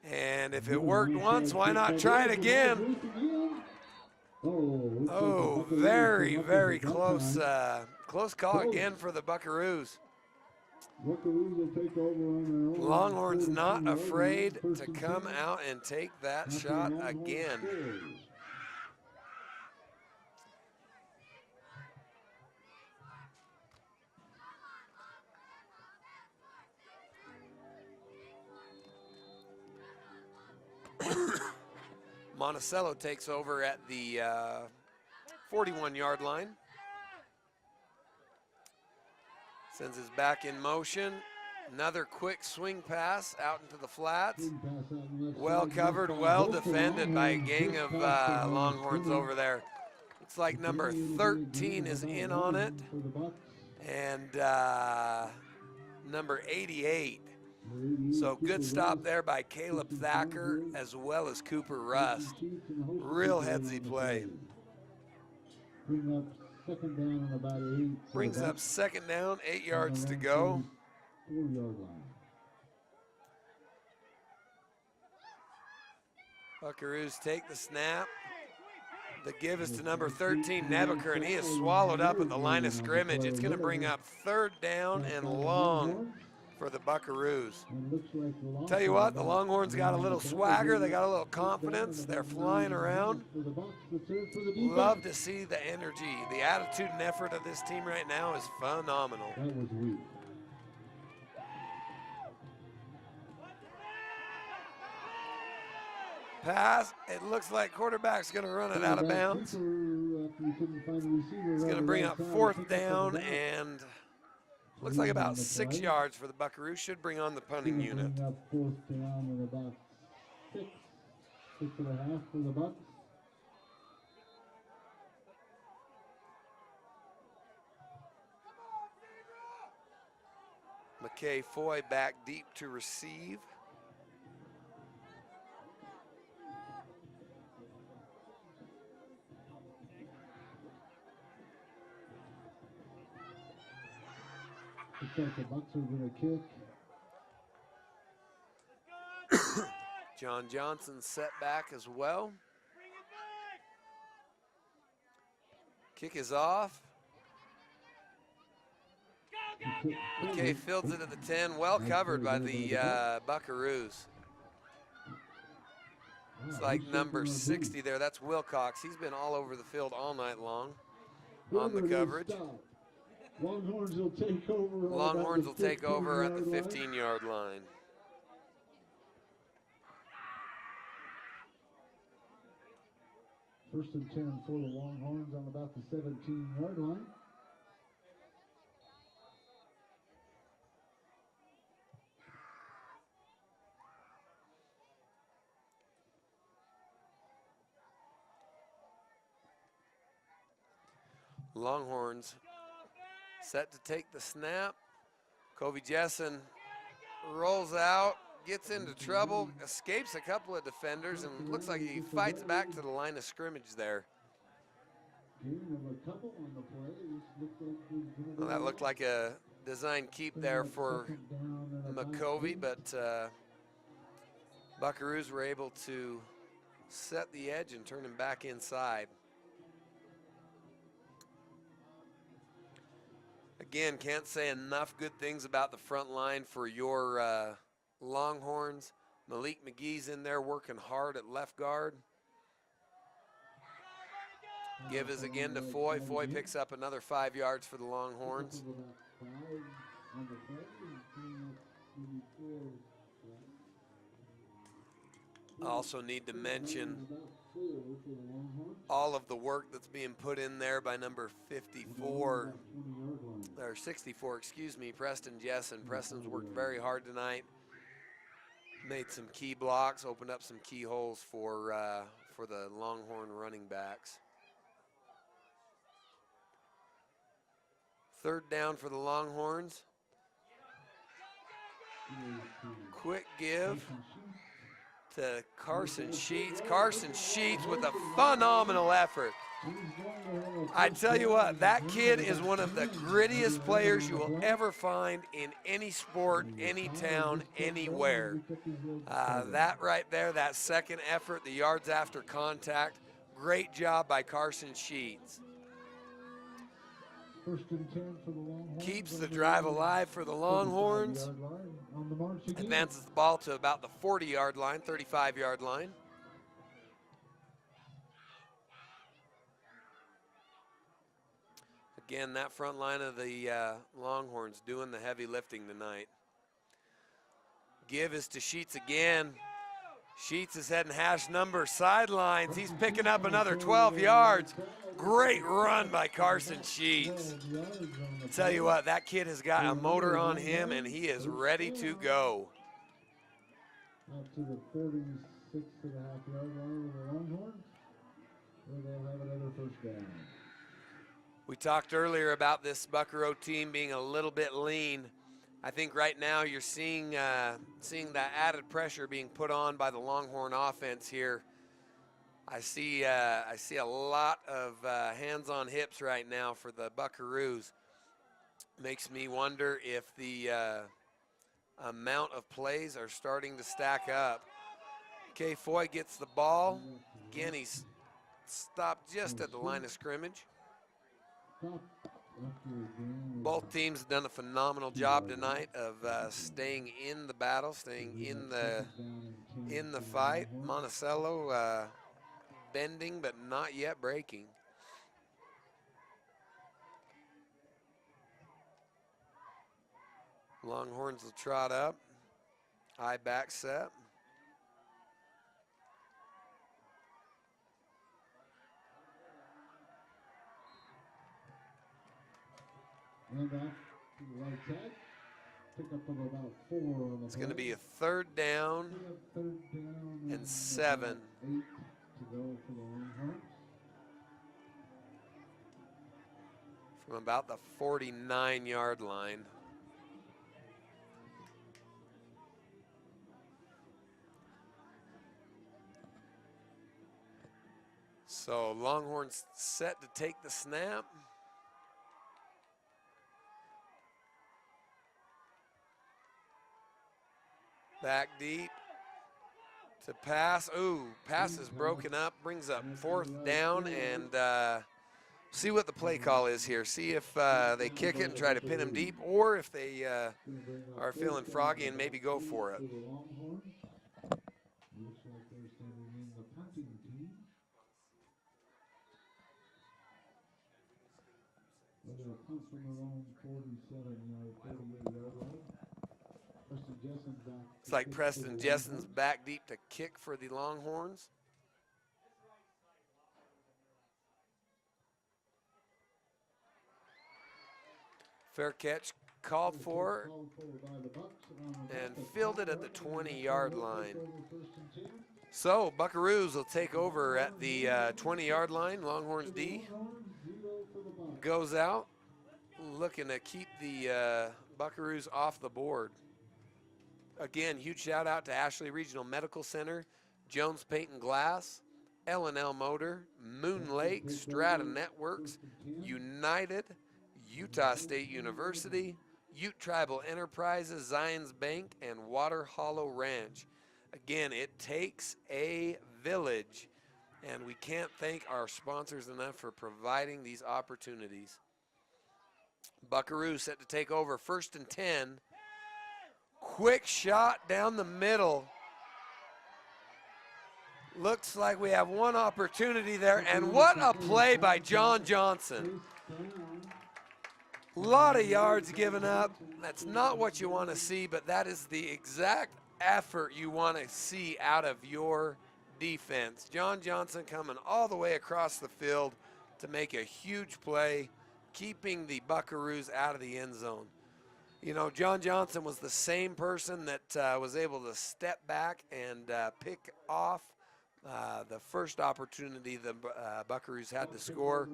And if it worked once, why not try it again? Oh, very close. Close call again for the Buckaroos. Longhorns not afraid to come out and take that shot again. Monticello takes over at the 41-yard line. Sends his back in motion. Another quick swing pass out into the flats. Well covered, well defended by a gang of Longhorns over there. Looks like number 13 is in on it. And number 88. So good stop there by Caleb Thacker as well as Cooper Rust. Real headsy play. Brings up second down, 8 yards to go. Buckaroos take the snap. The give is to number 13, Nebaker, and he is swallowed up at the line of scrimmage. It's going to bring up third down and long for the Buckaroos. Tell you what, the Longhorns got a little swagger, they got a little confidence, they're flying around. Love to see the energy. The attitude and effort of this team right now is phenomenal. Pass, it looks like quarterback's gonna run it out of bounds. It's gonna bring up fourth down and looks like about 6 yards for the Buckaroos. Should bring on the punting unit. McKay Foy back deep to receive. The Bucks are going to kick. John Johnson set back as well. Kick is off. McKay fields it at the 10. Well covered by the Buckaroos. It's like number 60 there. That's Wilcox. He's been all over the field all night long on the coverage. Longhorns will take over. Longhorns will take over at the 15-yard line. First and 10 for the Longhorns on about the 17-yard line. Longhorns set to take the snap. Kobe Jessen rolls out, gets into trouble, escapes a couple of defenders, and looks like he fights back to the line of scrimmage there. Well, that looked like a design keep there for McCovey, but Buckaroos were able to set the edge and turn him back inside. Again, can't say enough good things about the front line for your Longhorns. Malik McGee's in there working hard at left guard. Give is again to Foy. Foy picks up another 5 yards for the Longhorns. I also need to mention all of the work that's being put in there by number 54, or 64, excuse me, Preston Jessen. Preston's worked very hard tonight. Made some key blocks, opened up some key holes for the Longhorn running backs. Third down for the Longhorns. Quick give to Carson Sheets. Carson Sheets with a phenomenal effort. I tell you what, that kid is one of the grittiest players you will ever find in any sport, any town, anywhere. That right there, that second effort, the yards after contact, great job by Carson Sheets. First and 10 for the Longhorns. Keeps the drive alive for the Longhorns. Advances the ball to about the 40-yard line, 35-yard line. Again, that front line of the Longhorns doing the heavy lifting tonight. Give is to Sheets again. Sheets is heading hash number sidelines. He's picking up another 12 yards. Great run by Carson Sheets. I'll tell you what, that kid has got a motor on him and he is ready to go. Out to the 46.5-yard line of the Longhorns, where they'll have another first down. We talked earlier about this Buckaroo team being a little bit lean. I think right now you're seeing that added pressure being put on by the Longhorn offense here. I see a lot of hands on hips right now for the Buckaroos. Makes me wonder if the amount of plays are starting to stack up. Okay, Foy gets the ball. Again, he's stopped just at the line of scrimmage. Both teams have done a phenomenal job tonight of staying in the battle, staying in the fight. Monticello bending but not yet breaking. Longhorns will trot up. High back set. And back to the right side. Pick up of about 4 on the It's going to be a third down and 7. 8 to go for the Longhorns. From about the 49-yard line. So Longhorns set to take the snap. Back deep to pass. Ooh, pass is broken up, brings up 4th down, and see what the play call is here. See if they kick it and try to pin him deep, or if they are feeling froggy and maybe go for it. Looks like they're standing in the punting team. They're going to punt from their own 48-yard line. Preston Jessen's back. It's like Preston Jessen's back deep to kick for the Longhorns. Fair catch called for and fielded at the 20-yard line. So Buckaroos will take over at the 20-yard line. Longhorns D goes out, looking to keep the Buckaroos off the board. Again, huge shout out to Ashley Regional Medical Center, Jones Paint and Glass, L&L Motor, Moon Lake, Strata Networks, United, Utah State University, Ute Tribal Enterprises, Zions Bank, and Water Hollow Ranch. Again, it takes a village, and we can't thank our sponsors enough for providing these opportunities. Buckaroos set to take over, 1st and 10. Quick shot down the middle. Looks like we have one opportunity there, and what a play by John Johnson. A lot of yards given up. That's not what you want to see, but that is the exact effort you want to see out of your defense. John Johnson coming all the way across the field to make a huge play, keeping the Buckaroos out of the end zone. You know, John Johnson was the same person that was able to step back and pick off the first opportunity the Buckaroos had to score.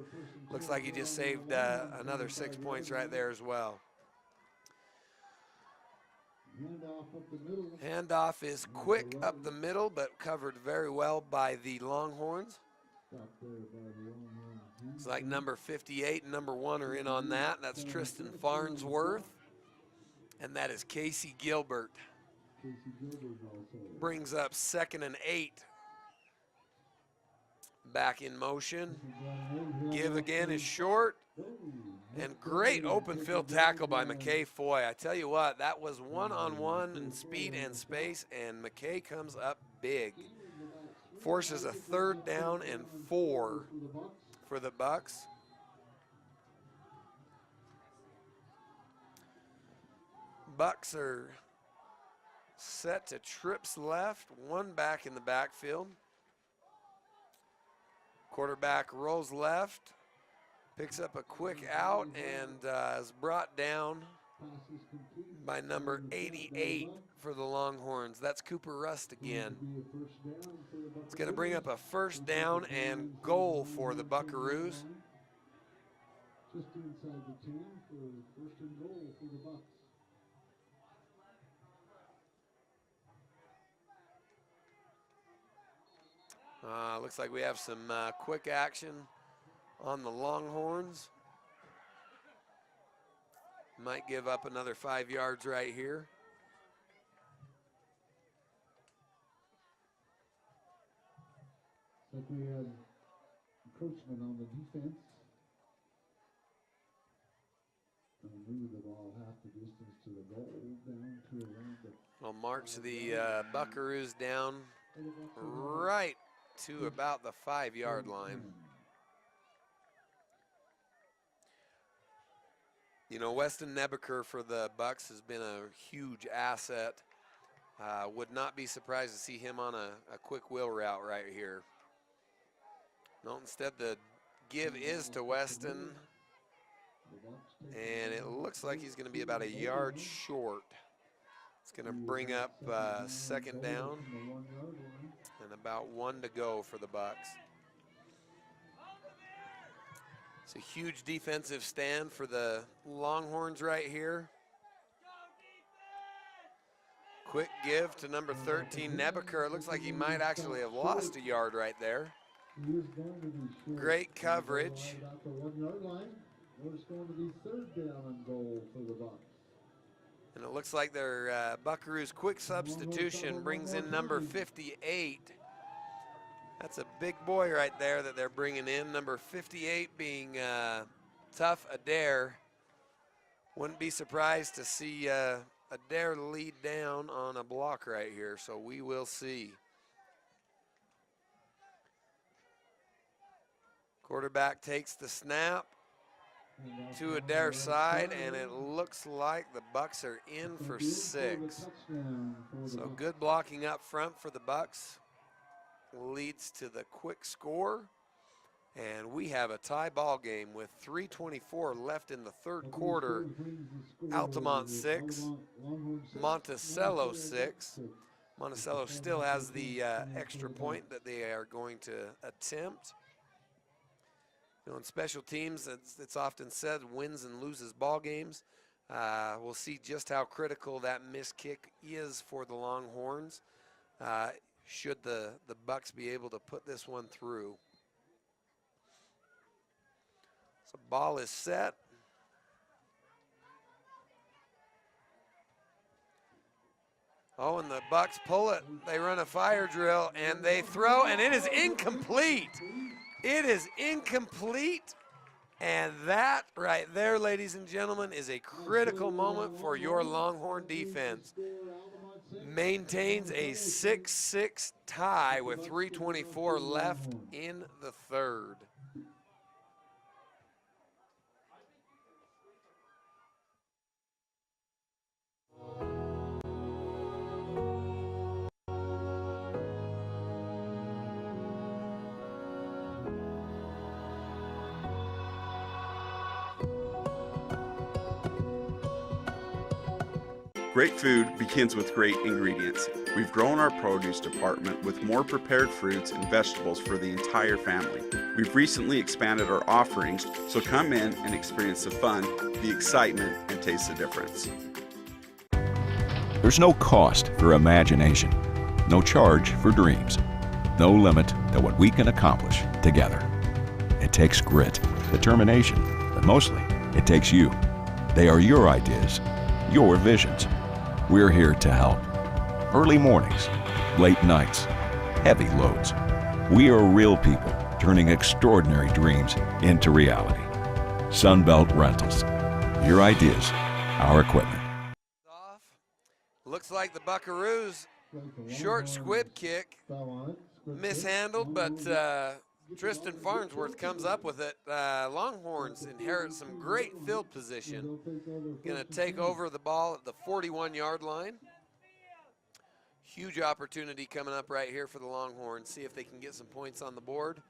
Looks like he just saved another 6 points right there as well. Handoff is quick up the middle, but covered very well by the Longhorns. It's like number 58 and number 1 are in on that. That's Tristan Farnsworth. And that is Casey Gilbert. Brings up 2nd and 8. Back in motion. Give again is short. And great open field tackle by McKay Foy. I tell you what, that was one-on-one in speed and space, and McKay comes up big. Forces a 3rd down and 4 for the Bucks. Bucks are set to trips left, 1 back in the backfield. Quarterback rolls left, picks up a quick out, and is brought down by number 88 for the Longhorns. That's Cooper Rust again. It's going to bring up a 1st down and goal for the Buckaroos. Just inside the 10 for 1st and goal for the Bucks. Looks like we have some quick action on the Longhorns. Might give up another 5 yards right here. Like we had encroachment on the defense. And move the ball half the distance to the goal, down to around the... Well, march the Buckaroos down right to about the 5-yard line. You know, Weston Nebeker for the Bucks has been a huge asset. Would not be surprised to see him on a quick wheel route right here. No, instead the give is to Weston. And it looks like he's going to be about a yard short. It's going to bring up 2nd down and about 1 to go for the Bucks. It's a huge defensive stand for the Longhorns right here. Quick give to number 13, Nebeker. It looks like he might actually have lost a yard right there. Great coverage. About the 1-yard line. It's going to be 3rd down and goal for the Bucks. And it looks like their Buckaroos quick substitution brings in number 58. That's a big boy right there that they're bringing in. Number 58 being Tough Adair. Wouldn't be surprised to see Adair lead down on a block right here, so we will see. Quarterback takes the snap to Adair's side, and it looks like the Bucks are in for 6. So good blocking up front for the Bucks leads to the quick score, and we have a tie ball game with 3:24 left in the 3rd quarter. Altamont 6, Monticello 6. Monticello still has the extra point that they are going to attempt. You know, in special teams, it's often said wins and loses ball games. We'll see just how critical that missed kick is for the Longhorns. Should the Bucks be able to put this one through. So ball is set. Oh, and the Bucks pull it. They run a fire drill, and they throw, and it is incomplete. It is incomplete, and that right there, ladies and gentlemen, is a critical moment for your Longhorn defense. Maintains a 6-6 tie with 3:24 left in the third. Great food begins with great ingredients. We've grown our produce department with more prepared fruits and vegetables for the entire family. We've recently expanded our offerings, so come in and experience the fun, the excitement, and taste the difference. There's no cost for imagination, no charge for dreams, no limit to what we can accomplish together. It takes grit, determination, but mostly it takes you. They are your ideas, your visions. We're here to help. Early mornings, late nights, heavy loads. We are real people turning extraordinary dreams into reality. Sunbelt Rentals. Your ideas, our equipment. Looks like the Buckaroos short squib kick mishandled, but Tristan Farnsworth comes up with it. Longhorns inherit some great field position. Gonna take over the ball at the 41-yard line. Huge opportunity coming up right here for the Longhorns. See if they can get some points on the board.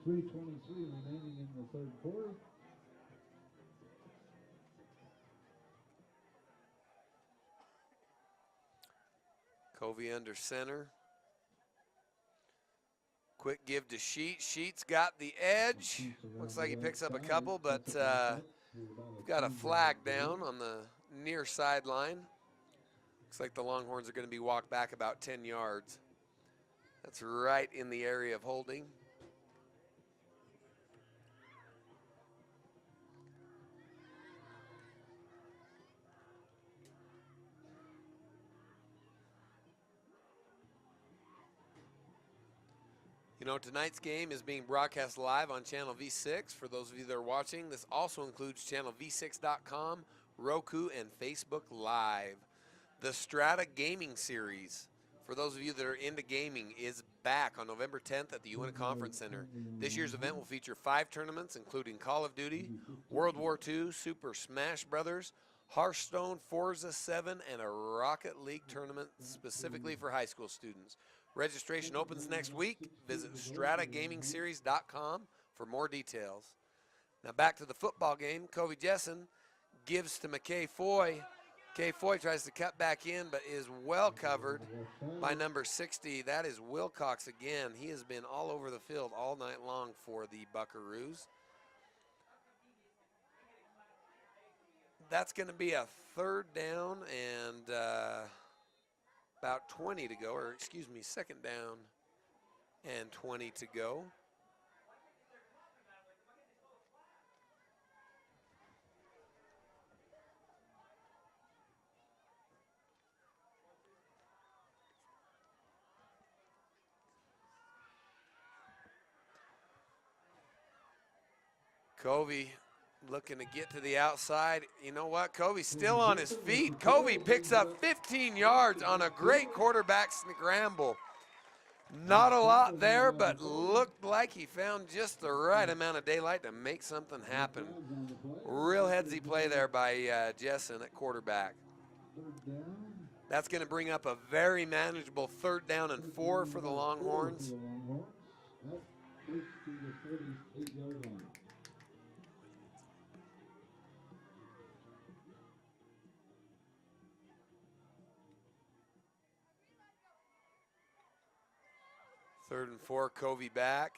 .323 remaining in the third quarter. Covey under center. Quick give to Sheets. Sheets got the edge. Looks like he picks up a couple, but we've got a flag down on the near sideline. Looks like the Longhorns are going to be walked back about 10 yards. That's right in the area of holding. You know, tonight's game is being broadcast live on Channel V6. For those of you that are watching, this also includes Channel V6.com, Roku, and Facebook Live. The Strata Gaming Series, for those of you that are into gaming, is back on November 10th at the Uinta Conference Center. This year's event will feature 5 tournaments, including Call of Duty, World War II, Super Smash Brothers, Hearthstone, Forza 7, and a Rocket League tournament specifically for high school students. Registration opens next week. Visit stratagamingseries.com for more details. Now back to the football game. Covey Jessen gives to McKay Foy. McKay Foy tries to cut back in, but is well covered by number 60. That is Wilcox again. He has been all over the field all night long for the Buckaroos. That's going to be a third down and about 20 to go, or excuse me, second down and 20 to go. Covey looking to get to the outside. You know what? Covey's still on his feet. Covey picks up 15 yards on a great quarterback scramble. Not a lot there, but looked like he found just the right amount of daylight to make something happen. Real headsy play there by Jessen at quarterback. That's going to bring up a very manageable 3rd down and 4 for the Longhorns. Third and 4, Covey back.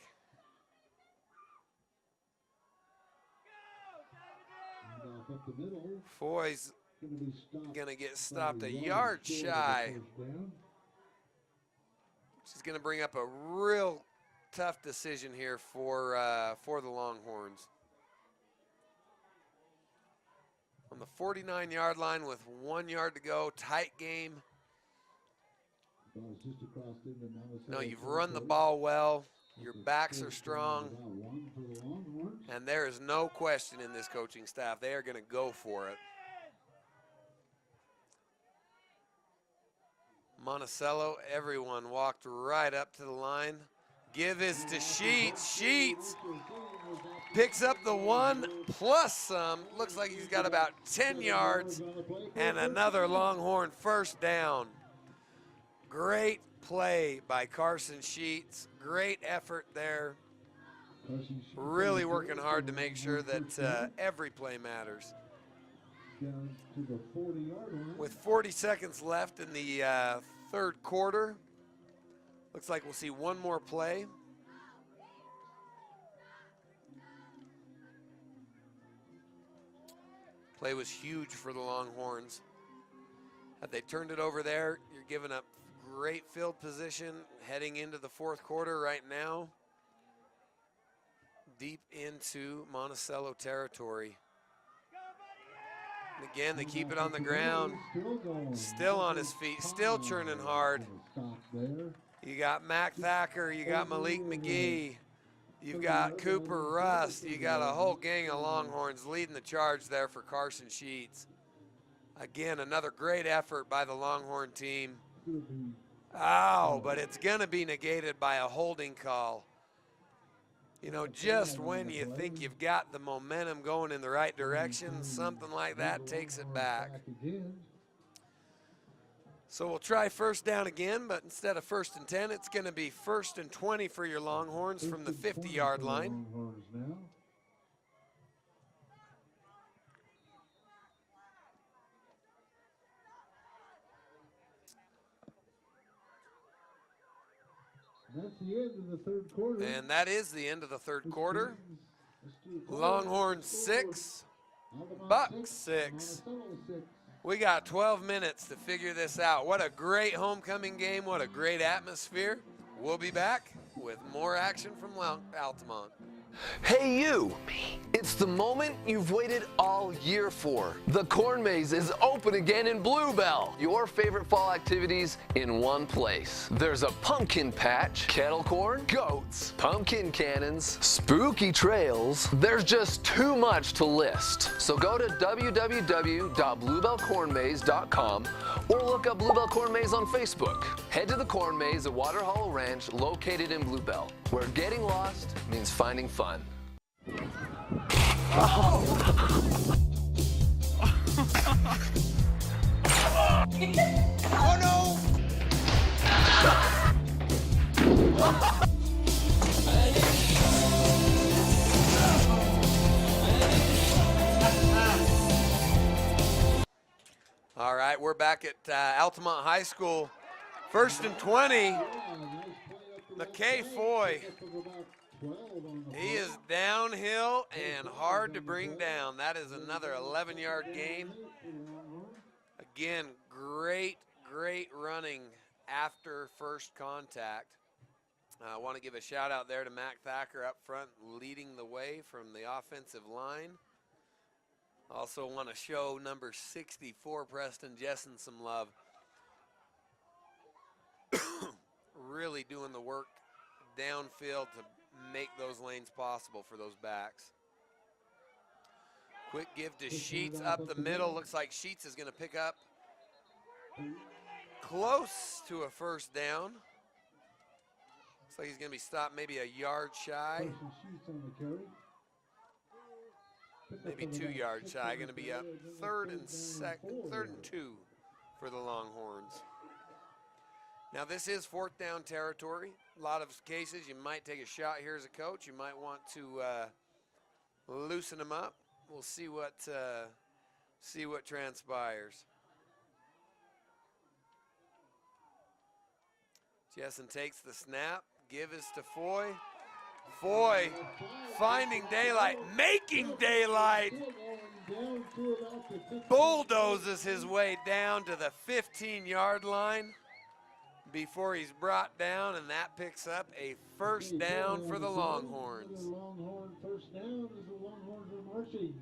Handoff up the middle. Foy's Gonna be stopped going to get by stopped a yard yard short of the shy. first down. She's going to bring up a real tough decision here for the Longhorns. On the 49-yard line with 1 yard to go, tight game. Ball's just across into Monticello No, you've run the territory. ball well. Your It's backs are first down strong. and about 1 for the Longhorns. And there is no question in this coaching staff. They are going to go for it. Monticello, everyone walked right up to the line. Give is to Sheets. Sheets picks up the 1 plus some. Looks like he's got about 10 yards and another Longhorn first down. Great play by Carson Sheets. Great effort there. Really working hard to make sure that every play matters. Down to the 40-yard line. With 40 seconds left in the third quarter, looks like we'll see one more play. Play was huge for the Longhorns. Had they turned it over there, you're giving up great field position heading into the fourth quarter right now. Deep into Monticello territory. And again, they keep it on the ground. Still on his feet, still churning hard. You got Mac Thacker, you got Malik McGee, you've got Cooper Rust, you got a whole gang of Longhorns leading the charge there for Carson Sheets. Again, another great effort by the Longhorn team. Ow, but it's gonna be negated by a holding call. You know, just when you think you've got the momentum going in the right direction, something like that takes it back. So we'll try first down again, but instead of 1st and 10, it's going to be 1st and 20 for your Longhorns from the 50-yard line. That's the end of the third quarter. And that is the end of the third quarter. Longhorns 6, Bucks 6. We got 12 minutes to figure this out. What a great homecoming game. What a great atmosphere. We'll be back with more action from Altamont. Hey you! It's the moment you've waited all year for. The Corn Maze is open again in Bluebell. Your favorite fall activities in one place. There's a pumpkin patch, kettle corn, goats, pumpkin cannons, spooky trails. There's just too much to list. So go to www.bluebellcornmaze.com or look up Bluebell Corn Maze on Facebook. Head to the Corn Maze at Water Hollow Ranch located in Bluebell, where getting lost means finding fun. Oh no! All right, we're back at Altamont High School. 1st and 20. McKay Foy. He is downhill and hard to bring down. That is another 11-yard gain. Again, great running after first contact. I want to give a shout out there to Mac Thacker up front leading the way from the offensive line. Also want to show number 64, Preston Jessen, some love. Really doing the work downfield to make those lanes possible for those backs. Quick give to Sheets up the middle. Looks like Sheets is going to pick up close to a first down. Looks like he's going to be stopped maybe a yard shy. Maybe 2 yards shy. Going to be up 3rd and 2 for the Longhorns. Now this is 4th down territory. A lot of cases you might take a shot here as a coach. You might want to loosen them up. We'll see what transpires. Jessen takes the snap. Give is to Foy. Foy finding daylight, making daylight. Bulldozes his way down to the 15-yard line before he's brought down, and that picks up a first down for the Longhorns. Longhorn first down as the Longhorns are marching.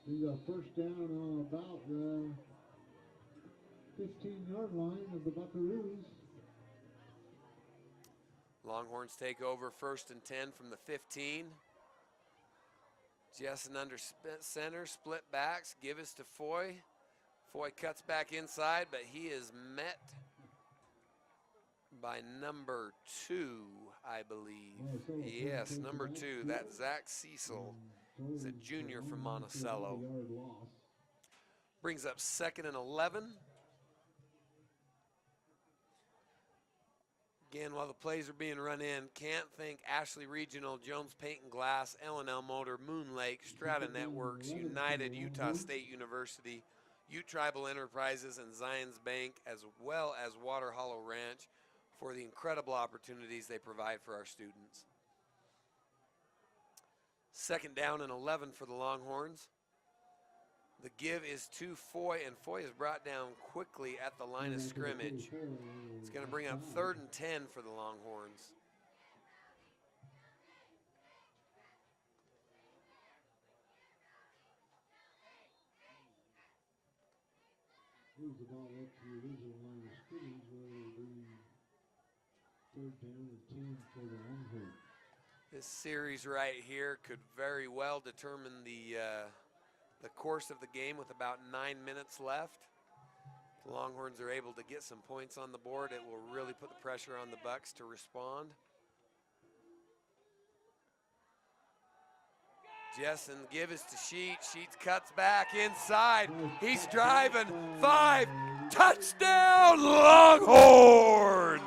We got first down on about the 15-yard line of the Buckaroos. Longhorns take over 1st and 10 from the 15. Jessen under center, split backs, give us to Foy. Foy cuts back inside, but he is met by number 2, I believe. Yes, number 2, that's Zach Cecil. He's a junior from Monticello. Brings up 2nd and 11. Again, while the plays are being run in, can't thank Ashley Regional, Jones Paint and Glass, L&L Motor, Moon Lake, Strata Networks, United, Utah State University, Ute Tribal Enterprises, and Zions Bank, as well as Water Hollow Ranch, for the incredible opportunities they provide for our students. 2nd down and 11 for the Longhorns. The give is to Foy, and Foy is brought down quickly at the line of scrimmage. It's going to bring up 3rd and 10 for the Longhorns. Moves the ball up to the original line of scrimmage where it'll be 3rd down and 10 for the Longhorns. This series right here could very well determine the course of the game with about 9 minutes left. If the Longhorns are able to get some points on the board, it will really put the pressure on the Bucks to respond. Jessen give us to Sheets. Sheets cuts back inside. He's driving. 5. Touchdown Longhorns!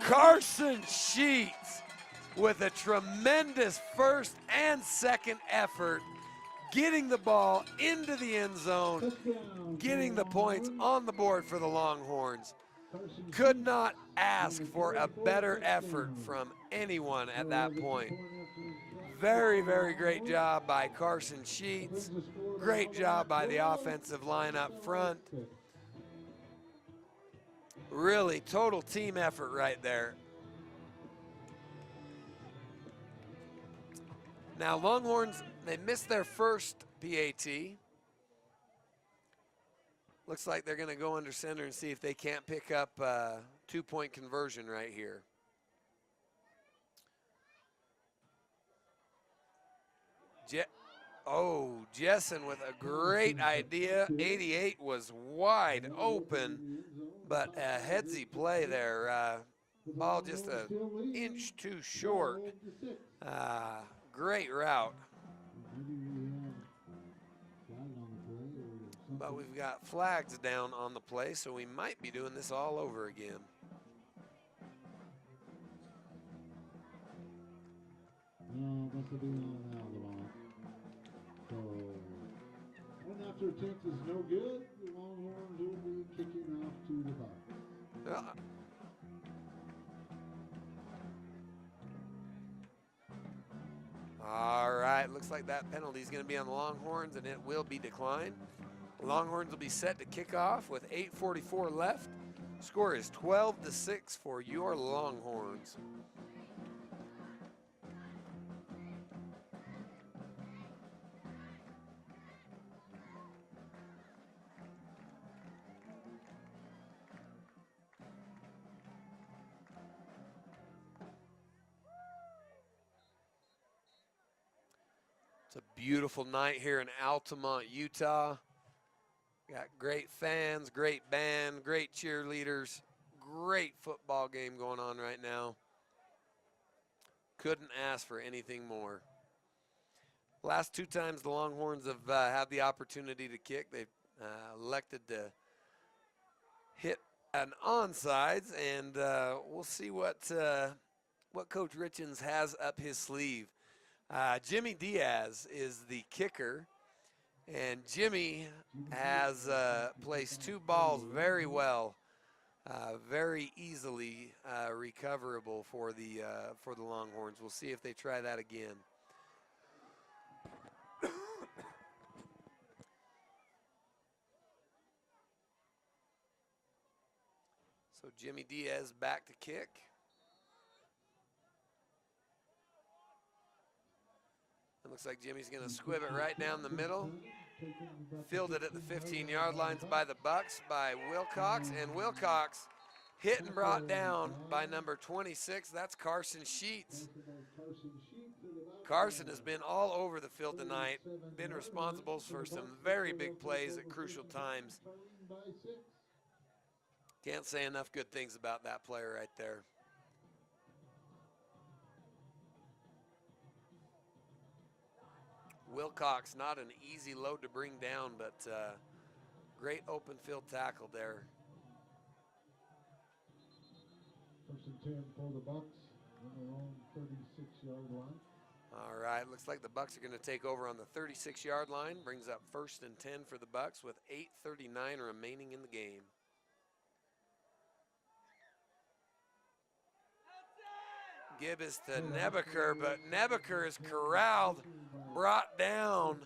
Carson Sheets with a tremendous 1st and 2nd effort, getting the ball into the end zone, getting the points on the board for the Longhorns. Could not ask for a better effort from anyone at that point. Very, very great job by Carson Sheets. Great job by the offensive line up front. Really total team effort right there. Now Longhorns, they missed their first PAT. Looks like they're going to go under center and see if they can't pick up a 2-point conversion right here. Jessen with a great idea. 88 was wide open, but a headsy play there. Ball just an inch too short. Great route. But we've got flags down on the play, so we might be doing this all over again. No, must have been on Altamont. So, one after attempt is no good. The Longhorns will be kicking off to the Bucks. All right, looks like that penalty is going to be on the Longhorns, and it will be declined. The Longhorns will be set to kick off with 8:44 left. Score is 12-6 for your Longhorns. It's a beautiful night here in Altamont, Utah. Got great fans, great band, great cheerleaders, great football game going on right now. Couldn't ask for anything more. Last 2 times the Longhorns have had the opportunity to kick, they've elected to hit an onside, and we'll see what Coach Richens has up his sleeve. Jimmy Diaz is the kicker, and Jimmy has placed 2 balls very well, very easily recoverable for the Longhorns. We'll see if they try that again. So Jimmy Diaz back to kick. It looks like Jimmy's going to squib it right down the middle. Fielded at the 15-yard lines by the Bucks by Wilcox, and Wilcox hit and brought down by number 26. That's Carson Sheets. Carson has been all over the field tonight, been responsible for some very big plays at crucial times. Can't say enough good things about that player right there. Wilcox, not an easy load to bring down, but great open field tackle there. First and 10 for the Bucks on their own 36-yard line. All right, looks like the Bucks are going to take over on the 36-yard line. Brings up first and 10 for the Bucks with 8:39 remaining in the game. Give is to Nebaker, but Nebaker is corralled, brought down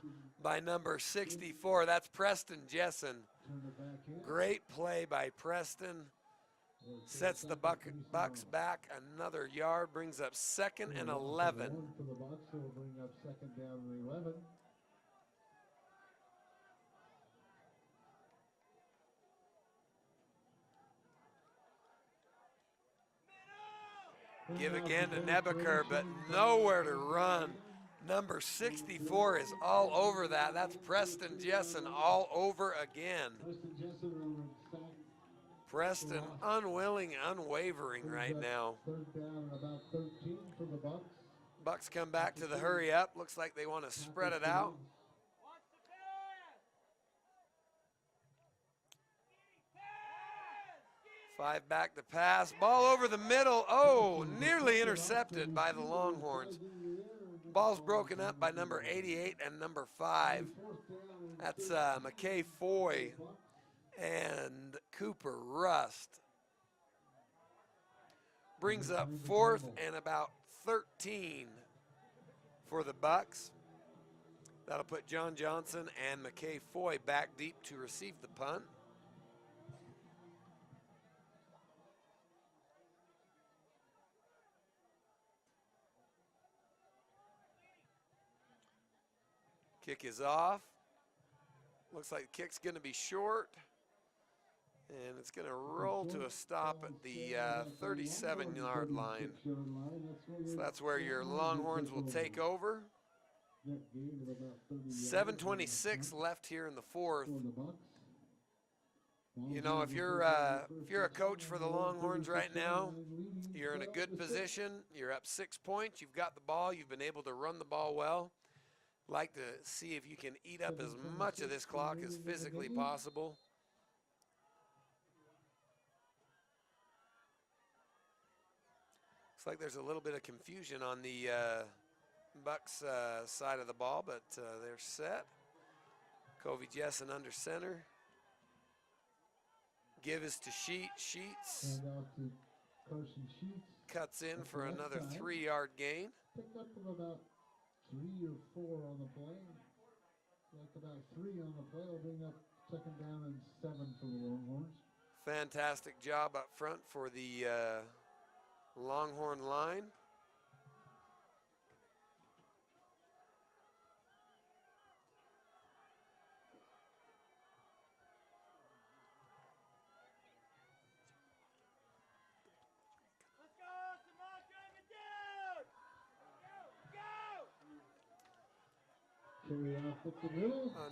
by number 64. That's Preston Jessen. Great play by Preston. Sets the Bucks back another yard, brings up 2nd and 11. For the Bucks, it'll bring up 2nd down and 11. Give again to Nebaker, but nowhere to run. Number 64 is all over that. That's Preston Jessen all over again. Preston unwilling, unwavering right now. 3rd down and about 13 for the Bucks. Bucks come back to the hurry up. Looks like they want to spread it out. Five back to pass. Ball over the middle. Oh, nearly intercepted by the Longhorns. Ball's broken up by number 88 and number 5. That's McKay Foy and Cooper Rust. Brings up 4th and about 13 for the Bucks. That'll put John Johnson and McKay Foy back deep to receive the punt. Kick is off. Looks like the kick's going to be short. And it's going to roll to a stop at the 37-yard line. So that's where your Longhorns will take over. 7:26 left here in the 4th. You know, if you're a coach for the Longhorns right now, you're in a good position. You're up 6 points. You've got the ball. You've been able to run the ball well. Like to see if you can eat up as much of this clock as physically possible. Looks like there's a little bit of confusion on the Bucks side of the ball, but they're set. Covey Jessen under center. Give is to Sheets. Cuts in for another 3-yard gain. Picked up from about 3 or 4 on the play. Like about 3 on the play. Will bring up 2nd down and 7 for the Longhorns. Fantastic job up front for the Longhorn line.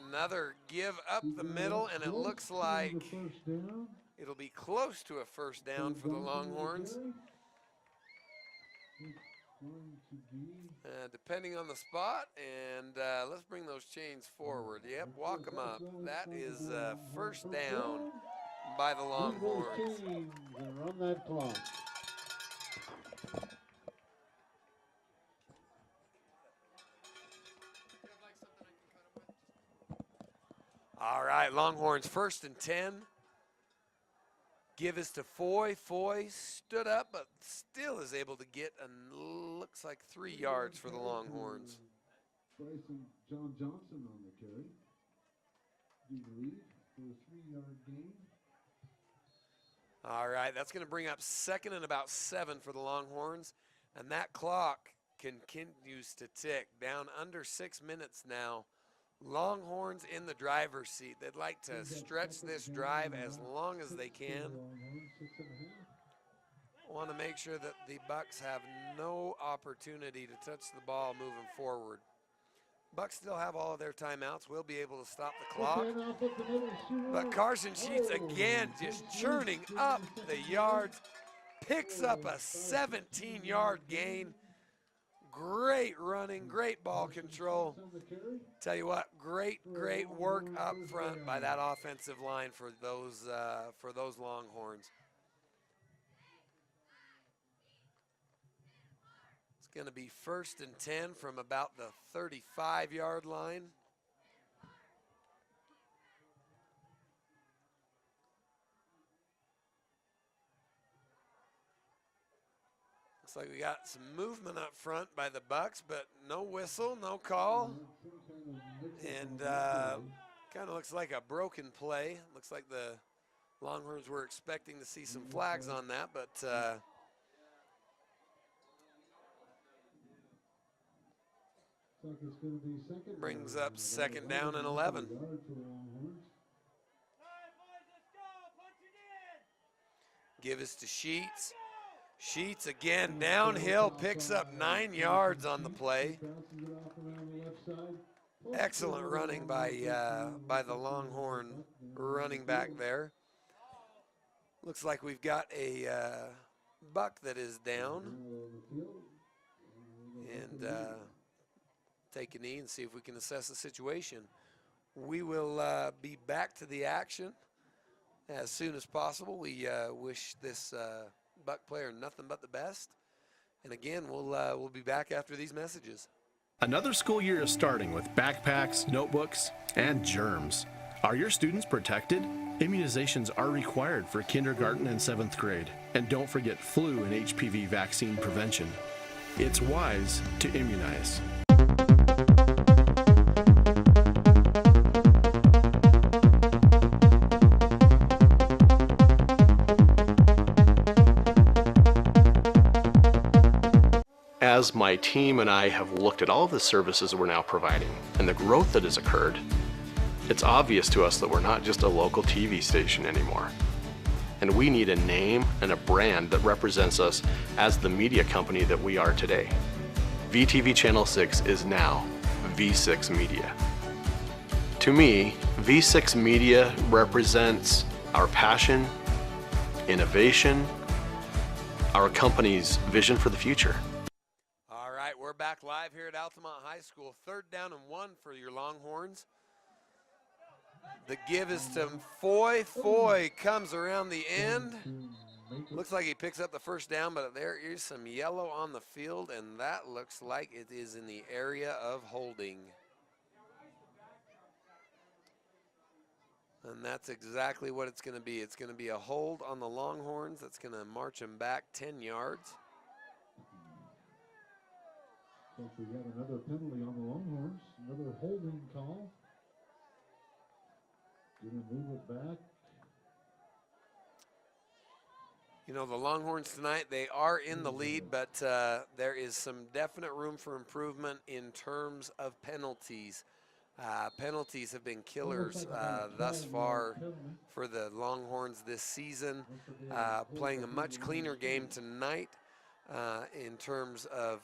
Another give up the middle, and it looks like it'll be close to a 1st down for the Longhorns. Depending on the spot, and let's bring those chains forward. Yep, walk them up. That is 1st down by the Longhorns. Run that clock. All right, Longhorns 1st and 10. Give is to Foy. Foy stood up, but still is able to get, looks like 3 yards for the Longhorns. Bryson John Johnson on the carry. Do the lead for a 3-yard gain. All right, that's going to bring up 2nd and about 7 for the Longhorns. And that clock continues to tick down under 6 minutes now. Longhorns in the driver's seat. They'd like to stretch this drive as long as they can. Want to make sure that the Bucks have no opportunity to touch the ball moving forward. Bucks still have all of their timeouts. We'll be able to stop the clock. But Carson Sheets again just churning up the yards. Picks up a 17-yard gain. Great running, great ball control. Tell you what, great work up front by that offensive line for those Longhorns. It's going to be 1st and 10 from about the 35-yard line. Looks like we got some movement up front by the Bucks, but no whistle, no call. And kind of looks like a broken play. Looks like the Longhorns were expecting to see some flags on that, but brings up 2nd down and 11. Give us to Sheets. Sheets again downhill, picks up 9 yards on the play. Excellent running by the Longhorn running back there. Looks like we've got a Buck that is down. And take a knee and see if we can assess the situation. We will be back to the action as soon as possible. We wish this Buck player nothing but the best. And again, we'll be back after these messages. Another school year is starting with backpacks, notebooks, and germs. Are your students protected? Immunizations are required for kindergarten and 7th grade. And don't forget flu and HPV vaccine prevention. It's wise to immunize. As my team and I have looked at all of the services we're now providing and the growth that has occurred, it's obvious to us that we're not just a local TV station anymore. And we need a name and a brand that represents us as the media company that we are today. VTV Channel 6 is now V6 Media. To me, V6 Media represents our passion, innovation, our company's vision for the future. All right, we're back live here at Altamont High School. 3rd down and 1 for your Longhorns. The give is to Foy. Foy comes around the end. Looks like he picks up the 1st down, but there is some yellow on the field, and that looks like it is in the area of holding. And that's exactly what it's going to be. It's going to be a hold on the Longhorns that's going to march them back 10 yards. So we got another penalty on the Longhorns, another holding call. Gonna move it back. You know, the Longhorns tonight, they are in the lead, but there is some definite room for improvement in terms of penalties. Penalties have been killers thus far for the Longhorns this season. Playing a much cleaner game tonight in terms of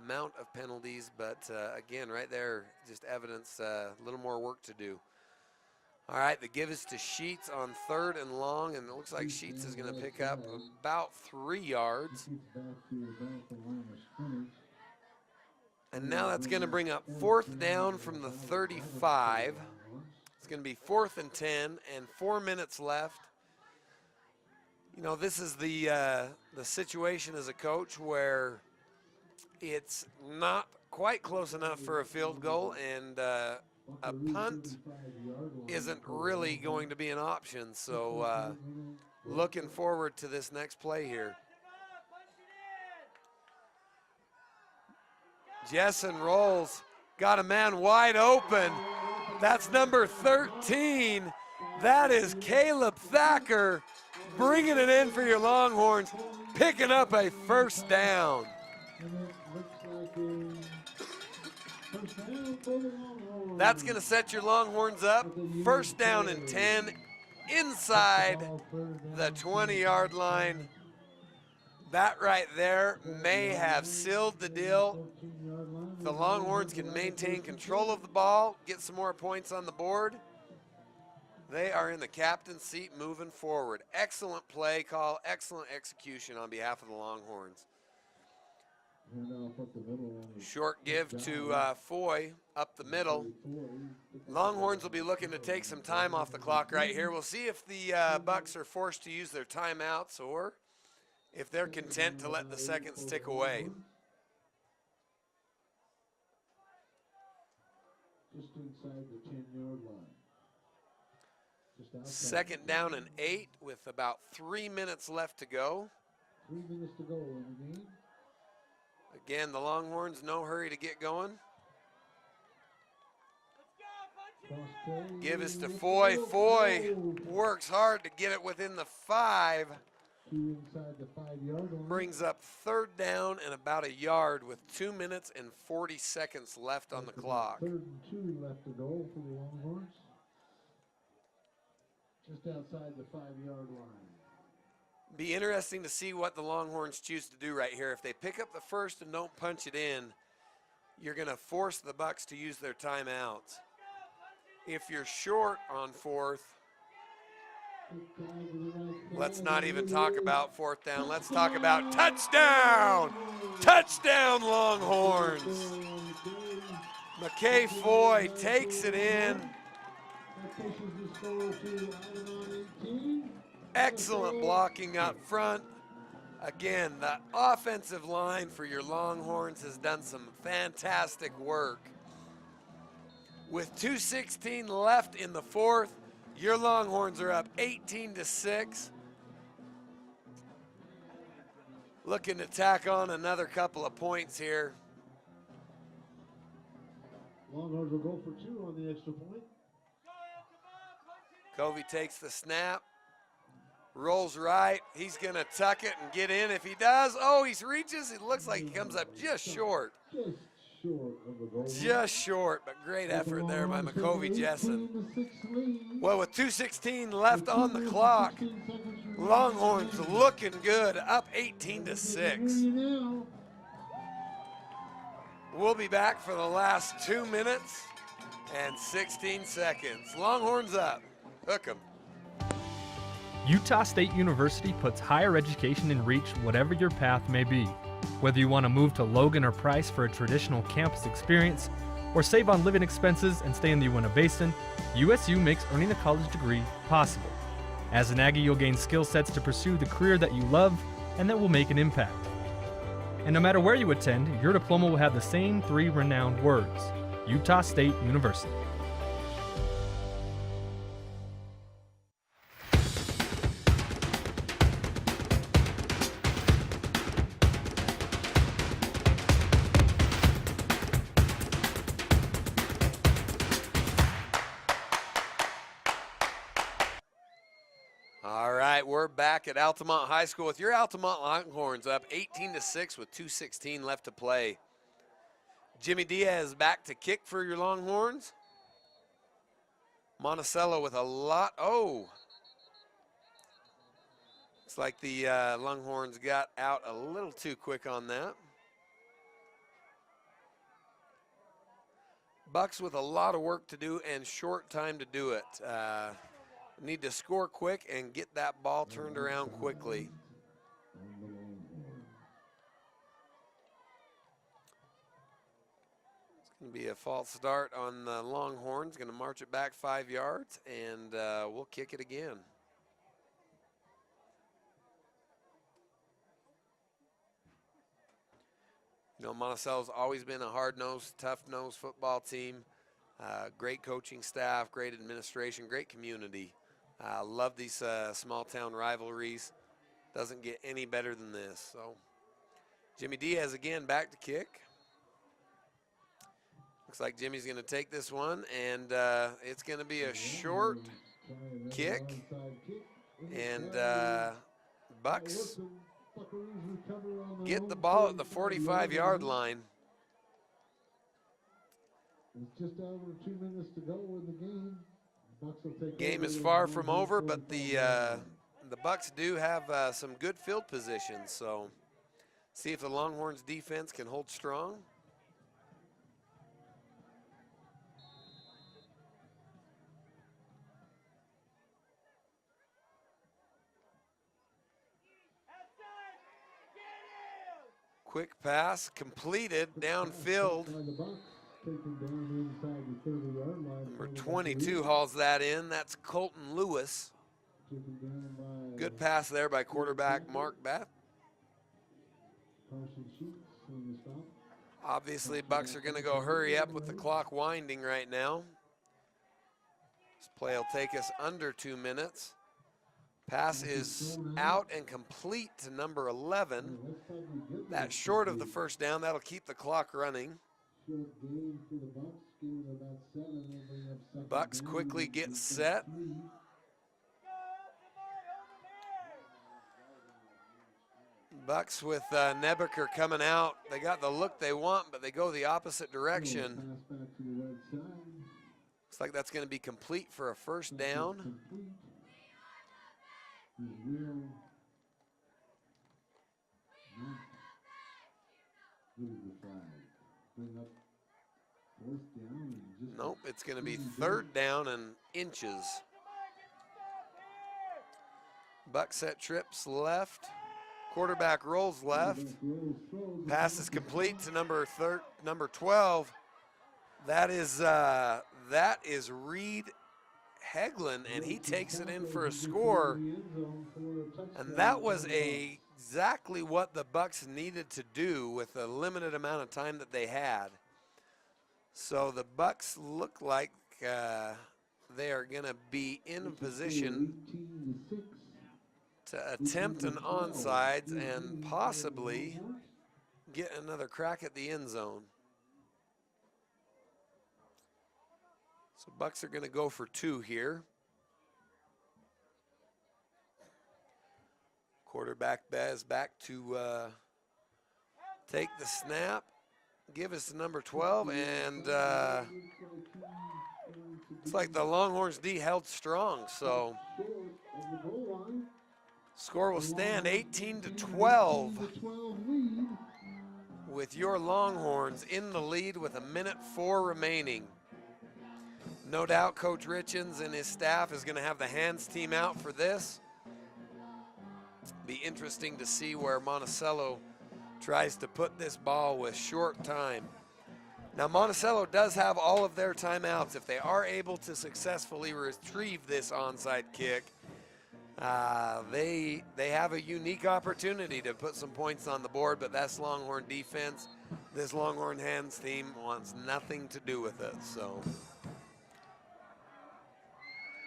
amount of penalties, but again, right there, just evidence a little more work to do. All right, the give is to Sheets on 3rd and long, and it looks like Sheets is going to pick up about 3 yards. And now that's going to bring up 4th down from the 35. It's going to be 4th and 10 and 4 minutes left. You know, this is the situation as a coach where it's not quite close enough for a field goal, and a punt isn't really going to be an option. So looking forward to this next play here. Jessen rolls, got a man wide open. That's number 13. That is Caleb Thacker bringing it in for your Longhorns, picking up a first down. That's going to set your Longhorns up. First down and 10 inside the 20-yard line. That right there may have sealed the deal. The Longhorns can maintain control of the ball, get some more points on the board. They are in the captain's seat moving forward. Excellent play call, excellent execution on behalf of the Longhorns. Short give to Foy up the middle. Longhorns will be looking to take some time off the clock right here. We'll see if the Bucks are forced to use their timeouts or if they're content to let the seconds tick away. Just inside the 10-yard line. Second down and 8 with about 3 minutes left to go. 3 minutes to go in the game. Again, the Longhorns, no hurry to get going. Give us to Foy. Foy works hard to get it within the 5. Inside the 5-yard line. Brings up third down and about a yard with 2 minutes and 40 seconds left on the clock. 3rd and 2 left to go for the Longhorns. Just outside the 5-yard line. Be interesting to see what the Longhorns choose to do right here. If they pick up the first and don't punch it in, you're going to force the Bucks to use their timeouts. If you're short on 4th, let's not even talk about 4th down. Let's talk about touchdown! Touchdown, Longhorns! McKay Foy takes it in. Excellent blocking up front. Again, the offensive line for your Longhorns has done some fantastic work. With 2:16 left in the 4th, your Longhorns are up 18-6. Looking to tack on another couple of points here. Longhorns will go for 2 on the extra point. Covey takes the snap, rolls right. He's going to tuck it and get in. If he does, oh, he reaches. It looks like he comes up just short. Just short, but great effort there by McCovey Jessen. Well, with 2:16 left on the clock, Longhorns looking good, up 18-6. We'll be back for the last 2 minutes and 16 seconds. Longhorns up. Hook 'em. Utah State University puts higher education in reach whatever your path may be. Whether you want to move to Logan or Price for a traditional campus experience, or save on living expenses and stay in the Uinta Basin, USU makes earning a college degree possible. As an Aggie, you'll gain skill sets to pursue the career that you love and that will make an impact. And no matter where you attend, your diploma will have the same 3 renowned words: Utah State University. All right, we're back at Altamont High School with your Altamont Longhorns up 18-6 with 2:16 left to play. Jimmy Diaz back to kick for your Longhorns. Monticello with a lot. Oh, looks like the Longhorns got out a little too quick on that. Bucks with a lot of work to do and short time to do it. Need to score quick and get that ball turned around quickly. It's going to be a false start on the Longhorns. Going to march it back 5 yards, and we'll kick it again. You know, Monticello's always been a hard-nosed, tough-nosed football team. Great coaching staff, great administration, great community. Love these small town rivalries. Doesn't get any better than this. So Jimmy Diaz again back to kick. Looks like Jimmy's going to take this one, and it's going to be a short kick. And Bucks get the ball at the 45-yard line. With just over 2 minutes to go in the game. Bucks will take Game is far from over, but the Bucks do have some good field position. So see if the Longhorns defense can hold strong. Quick pass completed downfield. Number 22 hauls that in. That's Colton Lewis. Good pass there by quarterback Mark Bath. Obviously, Bucks are going to go hurry up with the clock winding right now. This play will take us under 2 minutes. Pass is out and complete to number 11. That's short of the first down. That'll keep the clock running. Bucks quickly get set. Bucks with Nebeker coming out. They got the look they want, but they go the opposite direction. Looks like that's going to be complete for a first down. Nope, it's going to be third down and inches. Buck set trips left. Quarterback rolls left. Pass is complete to number 12. That is Reed Heglin, and he takes it in for a score. And that was exactly what the Bucks needed to do with the limited amount of time that they had. So the Bucks look like they are going to be in a position to attempt an onside and possibly get another crack at the end zone. So Bucks are going to go for 2 here. Quarterback Bez back to take the snap, give us the number 12, and it's like the Longhorns D held strong, so score will stand 18-12 with your Longhorns in the lead with 1:04 remaining. No doubt Coach Richens and his staff is going to have the hands team out for this. Be interesting to see where Monticello tries to put this ball with short time. Now Monticello does have all of their timeouts. If they are able to successfully retrieve this onside kick, they have a unique opportunity to put some points on the board, but that's Longhorn defense. This Longhorn hands team wants nothing to do with it. So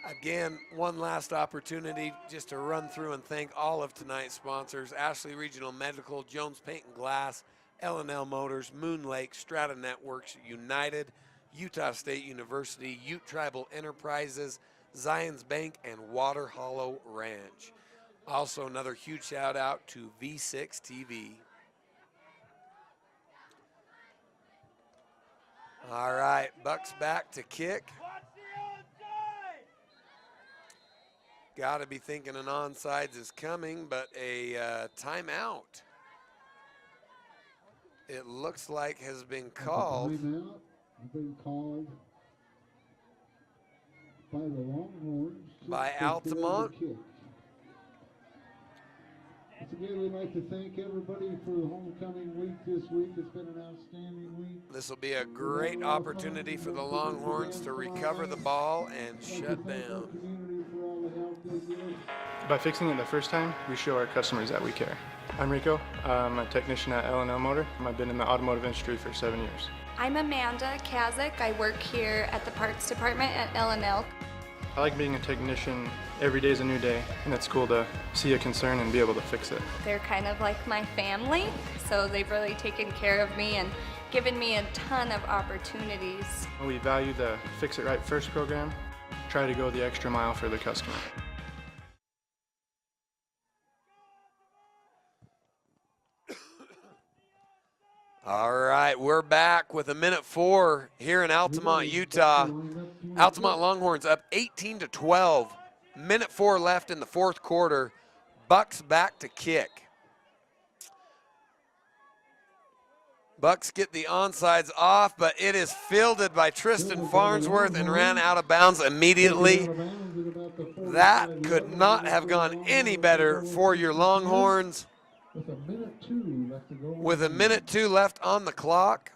again, one last opportunity just to run through and thank all of tonight's sponsors: Ashley Regional Medical, Jones Paint and Glass, L&L Motors, Moon Lake, Strata Networks, United, Utah State University, Ute Tribal Enterprises, Zions Bank, and Water Hollow Ranch. Also another huge shout out to V6 TV. All right, Bucks back to kick. Got to be thinking an onside is coming, but a timeout, it looks like, has been called. Timeout has been called by the Longhorns. By Altamont. Once again, we'd like to thank everybody for the homecoming week this week. It's been an outstanding week. This will be a great opportunity for the Longhorns to recover the ball and shut down. By fixing it the first time, we show our customers that we care. I'm Rico. I'm a technician at L&L Motor. I've been in the automotive industry for 7 years. I'm Amanda Kazik. I work here at the parts department at L&L. I like being a technician. Every day is a new day, and it's cool to see a concern and be able to fix it. They're kind of like my family, so they've really taken care of me and given me a ton of opportunities. We value the Fix It Right First program. Try to go the extra mile for the customer. All right, we're back with 1:04 here in Altamont, Utah. Altamont Longhorns up 18-12. 1:04 left in the fourth quarter. Bucks back to kick. Bucks get the onsides off, but it is fielded by Tristan Farnsworth and ran out of bounds immediately. That could not have gone any better for your Longhorns. With 1:02 left on the clock.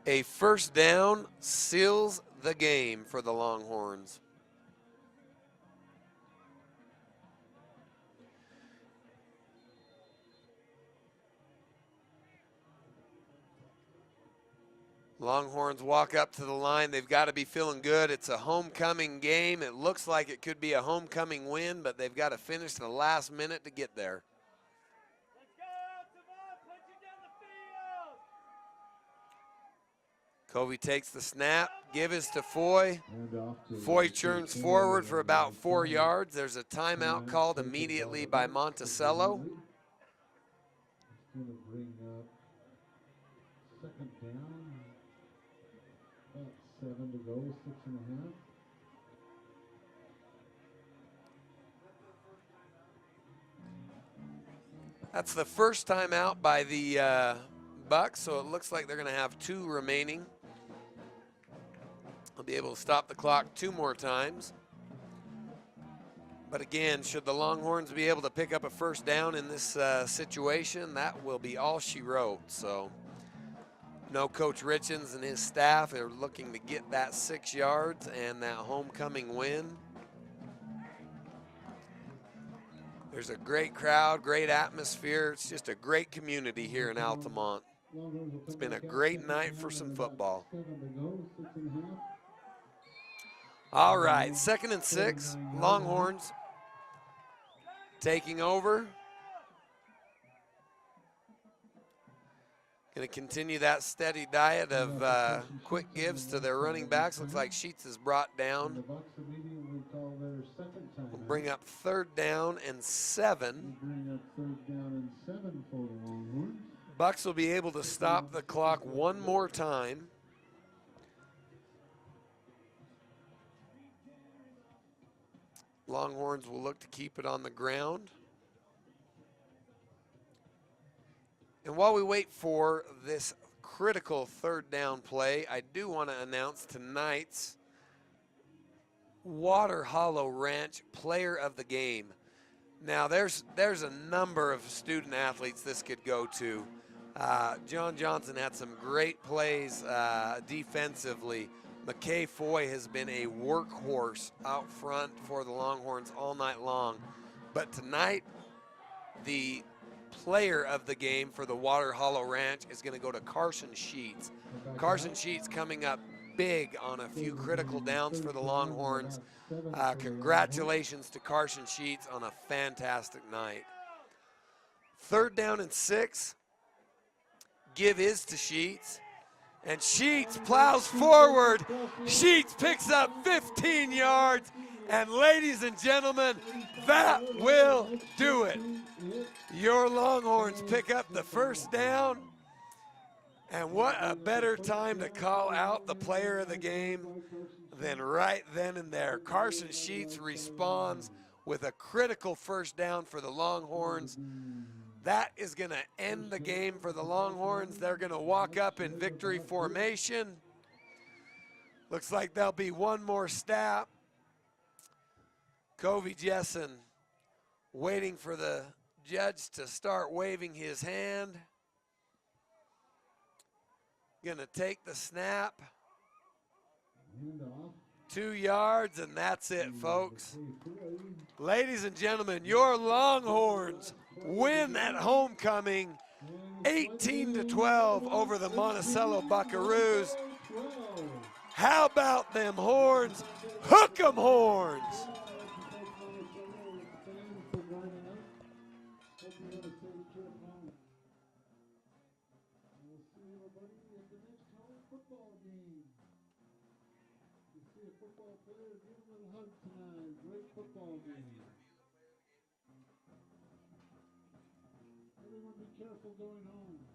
A first down seals the game for the Longhorns. Longhorns walk up to the line. They've got to be feeling good. It's a homecoming game. It looks like it could be a homecoming win, but they've got to finish the last minute to get there. Covey takes the snap, give is to Foy. Foy churns forward for about 4 yards. There's a timeout called immediately by Monticello. Second down. 7 to go, 6.5. That's the first time out by the Bucks, so it looks like they're going to have 2 remaining. They'll be able to stop the clock 2 more times. But again, should the Longhorns be able to pick up a first down in this situation, that will be all she wrote. So no Coach Richens and his staff are looking to get that 6 yards and that homecoming win. There's a great crowd, great atmosphere. It's just a great community here in Altamont. It's been a great night for some football. All right, 2nd and 6, Longhorns taking over. Going to continue that steady diet of quick gives to their running backs. Looks like Sheets is brought down. We'll bring up 3rd down and 7. Bucks will be able to stop the clock 1 more time. Longhorns will look to keep it on the ground. And while we wait for this critical 3rd down play, I do want to announce tonight's Water Hollow Ranch Player of the Game. Now, there's a number of student athletes this could go to. John Johnson had some great plays defensively. McKay Foy has been a workhorse out front for the Longhorns all night long. But tonight, the player of the game for the Water Hollow Ranch is going to go to Carson Sheets. Carson Sheets coming up big on a few critical downs for the Longhorns. Congratulations to Carson Sheets on a fantastic night. 3rd down and 6. Give is to Sheets. And Sheets plows forward. Sheets picks up 15 yards. And ladies and gentlemen, that will do it. Your Longhorns pick up the 1st down. And what a better time to call out the player of the game than right then and there. Carson Sheets responds with a critical 1st down for the Longhorns. That is going to end the game for the Longhorns. They're going to walk up in victory formation. Looks like there'll be 1 more snap. Covey Jessen waiting for the judge to start waving his hand. Going to take the snap. 2 yards, and that's it, folks. Ladies and gentlemen, your Longhorns win at homecoming 18-12 over the Monticello Buckaroos. How about them horns? Hook 'em horns! Football player, give him a little hug tonight. Great football game. Everyone be careful going home.